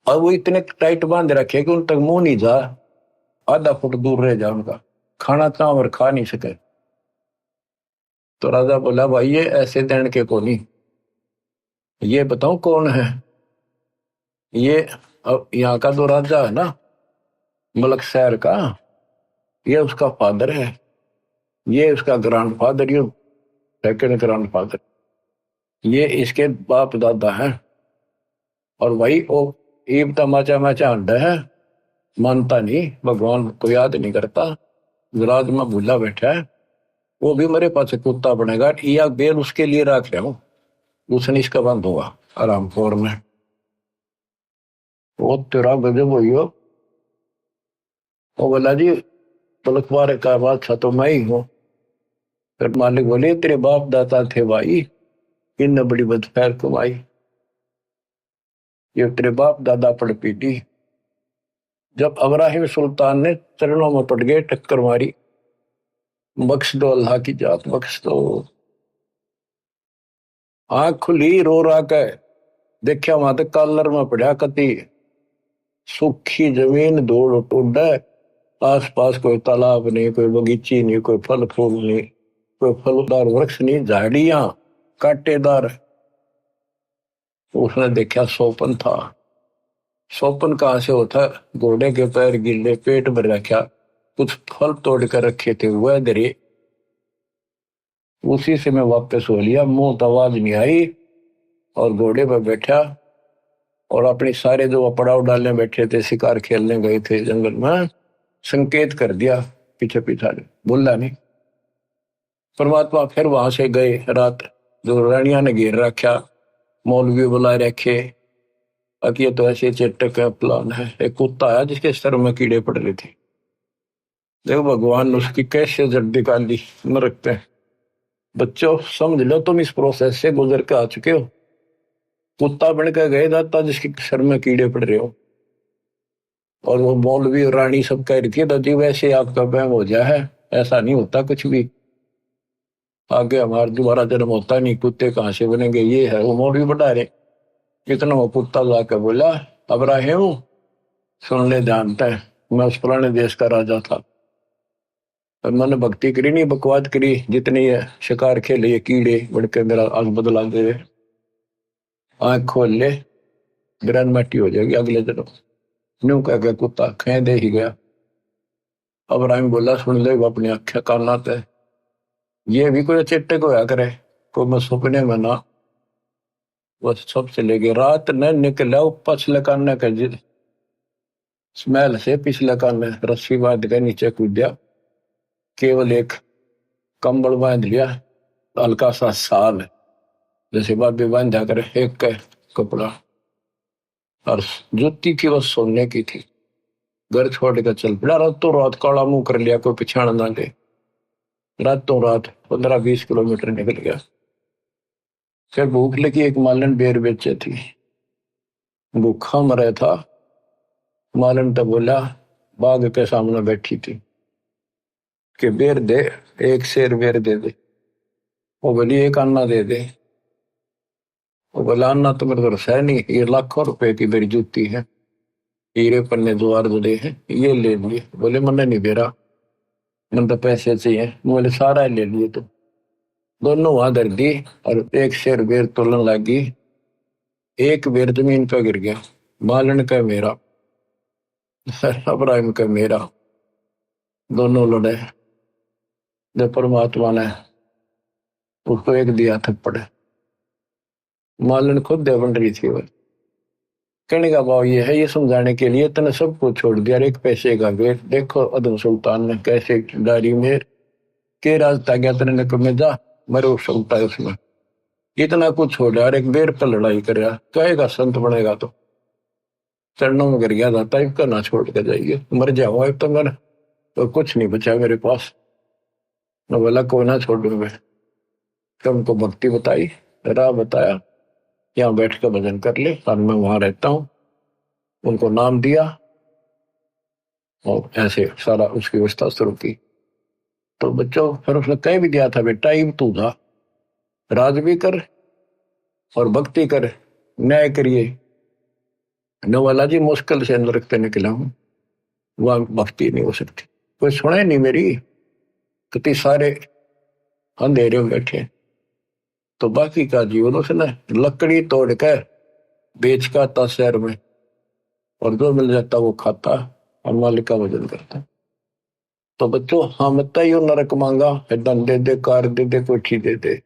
और वो इतने टाइट बांध रखे कि उन तक मुंह नहीं जा, आधा फुट दूर रह जा उनका, खाना चावर खा नहीं सके। तो राजा बोला, भाई ये ऐसे देने के को नहीं, ये बताओ कौन है ये। अब यहाँ का जो राजा है ना मलक शहर का, ये उसका फादर है, ये उसका ग्रैंड फादर, ये सेकंड ग्रैंड फादर, ये इसके बाप दादा है। और वही वो ईब तमाचा माचा अंडा है, मानता नहीं, भगवान को याद नहीं करता, विराज में भूला बैठा है। वो भी मेरे पास कुत्ता बनेगा, या बेल उसके लिए रख रहा हूं, उसने इसका बंद होगा आराम खोर में। वो तेरा गजब हुई हो। वो बोला, जी पलखवारे का बादशाह तो मैं ही हूँ। फिर मालिक बोले, तेरे बाप दादा थे भाई, इन बड़ी बदखैर कमाई, ये तेरे बाप दादा पड़ पीटी। जब अब्राहिम सुल्तान ने चरणों में पड़ गए, टक्कर मारी, बख्श दो अल्लाह की जात बख्श दो। आंख खुली, रो रहा के देखा वहां तक कॉलर में पड़ा कति सूखी जमीन, धूल उड़, आस पास कोई तालाब नहीं, कोई बगीची नहीं, कोई फल फूल नहीं, कोई फलदार वृक्ष नहीं, झाड़ियां कांटेदार। उसने देखा सोपन था। सोपन कहां से होता, घोड़े के पैर गिले, पेट भर रखा, कुछ फल तोड़ कर रखे थे वह दरे, उसी से मैं वापस हो लिया, मुंह तो आवाज नहीं आई, और घोड़े पर बैठा, और अपने सारे जो पड़ाव डालने बैठे थे, शिकार खेलने गए थे जंगल में, संकेत कर दिया पीछे पीछा, बोला नहीं। परमात्मा फिर वहां से गए, रात जो रानिया ने घेर रखा, मौलवी बुलाए रखे, अब ये तो ऐसे चेटक का प्लान है। एक कुत्ता है जिसके सर में कीड़े पड़ रहे थे, देखो भगवान ने उसकी कैसे जड़ निकाली नरक पे। बच्चों समझ लो, तुम इस प्रोसेस से गुजर के आ चुके हो, कुत्ता बन के गए दाता जिसके सर में कीड़े पड़ रहे हो, और वो मौलवी और रानी सब कह रही थी, दादी वैसे आपका बहम हो गया है, ऐसा नहीं होता कुछ भी, आगे हमारा दोबारा जन्म होता नहीं, कुत्ते कहां से बनेंगे, ये है। वो मौलवी बढ़ा रहे, कितना वो कुत्ता जाकर बोला, अब्राहिम सुन ले, जानता है मैं उस पुराने देश का राजा था, और मैंने भक्ति करी नहीं, बकवाद करी, जितनी है शिकार खेले, ये कीड़े बढ़ के मेरा आग बदला दे, आंख खोल ले, ग्रैंड मैटी हो जाएगी अगले दिन। न्यू कह के कुत्ता खे दे ही गया। अब्राहिम बोला, सुन ले अपनी आंखें काना ते, ये भी कोई चेट्टे को होया करे, को मैं सपने में ना, बस सब चले गए। रात न निकला पछले कान का स्मेल से, पिछले कान रस्सी बांध के नीचे कूद दिया, केवल एक कंबल बांध लिया, हल्का सा साल जैसे बाबी बांधा करे, एक का कपड़ा, और जुत्ती की बस सोने की थी। घर छोड़ कर चल पड़ा, रातों रात काला मुंह कर लिया, कोई पिछाड़ ना ले, रातों रात 15-20 किलोमीटर निकल गया। फिर भूख लगी, एक मालन बेर बेचे थी, भूखा मरा था। मालन तो बोला, बाग के सामने बैठी थी कि बेर दे, एक शेर बेर दे दे। वो बोली, एक अन्ना दे दे। वो बोला, अन्ना तो मेरे घर है नहीं, ये लाखों रुपए की मेरी जूती है, हीरे पन्ने द्वार जुड़े हैं, ये ले लिए। बोले, मैंने नहीं दे रहा, मैंने तो पैसे चाहिए। बोले, सारा ले लिए। तो दोनों वहां धर दी, और एक शेर बेर तोलन लगी, एक बेर जमीन पे गिर गया, मालन का मेरा, अब्राहिम का मेरा, दोनों लड़े। जब परमात्मा ने उसको एक दिया थप्पड़, मालन खुद दे बन रही थी वो। कहने का भाव ये है, ये समझाने के लिए तने सब कुछ छोड़ दिया, एक पैसे का वेट। देखो अदम सुल्तान ने कैसे डायरी में के रास्ता गया तेरे ने कमे जा मरो सकता है उसमें, इतना कुछ छोड़ यार, एक बेर पर लड़ाई कर रहा, कहेगा संत बनेगा तो चरणों में गिर गया था, टाइप का ना छोड़ के जाइए, मर जाओ अब तो मेरा तो कुछ नहीं बचा मेरे पास, न बोला को ना छोड़ू मैं। तो उनको भक्ति बताई, राह बताया, यहाँ बैठ कर भजन कर ले, और मैं वहां रहता हूँ, उनको नाम दिया और ऐसे सारा उसकी व्यवस्था शुरू की। तो बच्चों फिर उसने कह भी दिया था, बेटा टाइम तू था, राज भी कर और भक्ति कर, न्याय करिए। नवाला जी मुश्किल से नरक से निकला हूं, वहां भक्ति नहीं हो सकती, कोई सुने नहीं मेरी, कितने सारे अंधेरे में बैठे। तो बाकी का जीवन उसने लकड़ी तोड़ कर बेच का आता शहर में, और जो मिल जाता वो खाता और मालिक का भजन करता। तो बच्चों हम यो नरक मांगा, धन दे दे, कार दे दे, कोठी दे दे,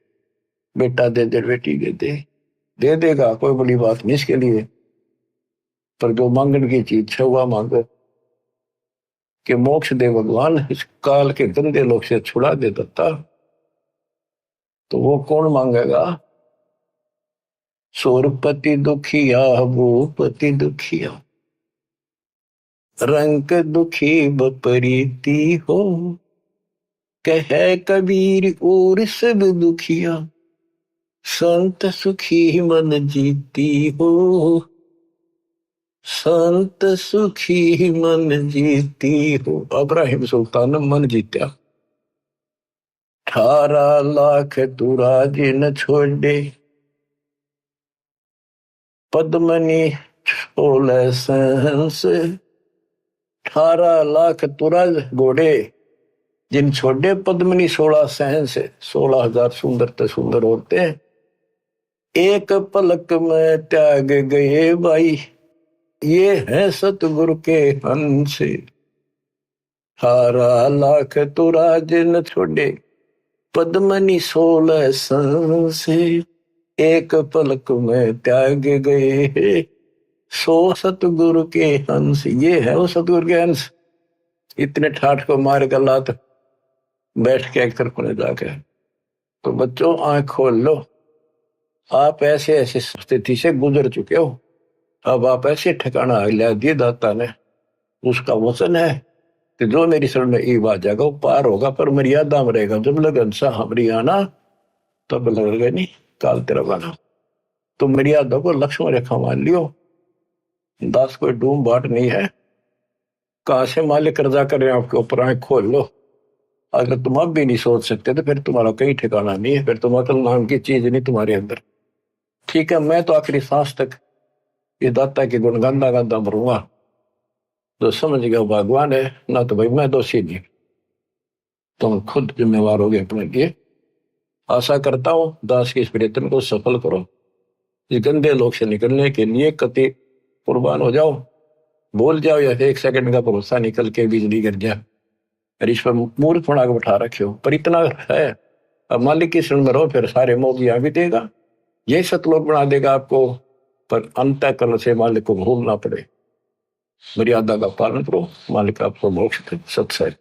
बेटा दे दे, बेटी दे देगा, कोई बड़ी बात नहीं इसके लिए। पर जो मांगने की चीज है वह मांगो कि मोक्ष दे भगवान, इस काल के गंदे लोग से छुड़ा दे दत्ता। तो वो कौन मांगेगा? सोरपति दुखिया, भूपति दुखिया, रंग दुखी बपरीती हो, कहे कबीर और सब दुखिया, संत सुखी मन जीती हो, संत सुखी मन जीती हो। इब्राहिम सुल्तान ने मन जीत्या, 18 लाख तुराज न छोड़े, पद्मनी 16 सहंस, 18 लाख तुराज घोड़े जिन छोड़े, पद्मनी 16 सहंस, 16,000 सुंदर ते सुंदर औरतें एक पलक में त्याग गए भाई, ये है सतगुरु के हंस। 18 लाख तुराज न छोड़े, पद्मनी 16 सहंस, एक पलक में त्याग गए, सो सतगुरु के हंस। ये है वो सतगुरु के हंस। इतने ठाठ को मार कर लात बैठ के एक तरफ ने जाके। तो बच्चों आंख खोल लो, आप ऐसे ऐसे स्थिति से गुजर चुके हो, अब आप ऐसे ठिकाना लिया दिए दाता ने। उसका वचन है कि जो मेरी शरण में ई आ जाएगा वो पार होगा, पर मर्यादा में रहेगा। जब लगन सा हमारी आना तब लगेगा नहीं काल तेरा बना। तो मर्यादा को लक्ष्मण रेखा मान लियो, दास कोई डूम बाट नहीं है। कहां से मालिक कर्जा कर रहे हैं आपके ऊपर, आंख खोल लो। अगर तुम अब भी नहीं सोच सकते तो फिर तुम्हारा कहीं ठिकाना नहीं है, फिर तुम अकल नाम की चीज नहीं तुम्हारे अंदर। ठीक है, मैं तो आखिरी सांस तक ये दाता के गुण गांदा गांदा मरूंगा। तो समझ गया भगवान है ना, तो भाई मैं दोषी नहीं, तुम खुद जिम्मेवार हो गए अपने लिए। आशा करता हूं दास की इस प्रयत्न को सफल करो, इस गंदे लोग से निकलने के लिए कति कुर्बान हो जाओ। बोल जाओ या एक सेकंड का भरोसा निकल के बिजली गिर जाए, और इस पर मूर्ख बना के बैठा रखे हो। पर इतना है, अब मालिक की शरण में रहो, फिर सारे मोगिया भी देगा, यही सतलोक बना देगा आपको। पर अंतःकरण से मालिक को भूलना पड़े, मर्यादा का पालन करो, मालिक आपको मोक्ष दे। सत्संग।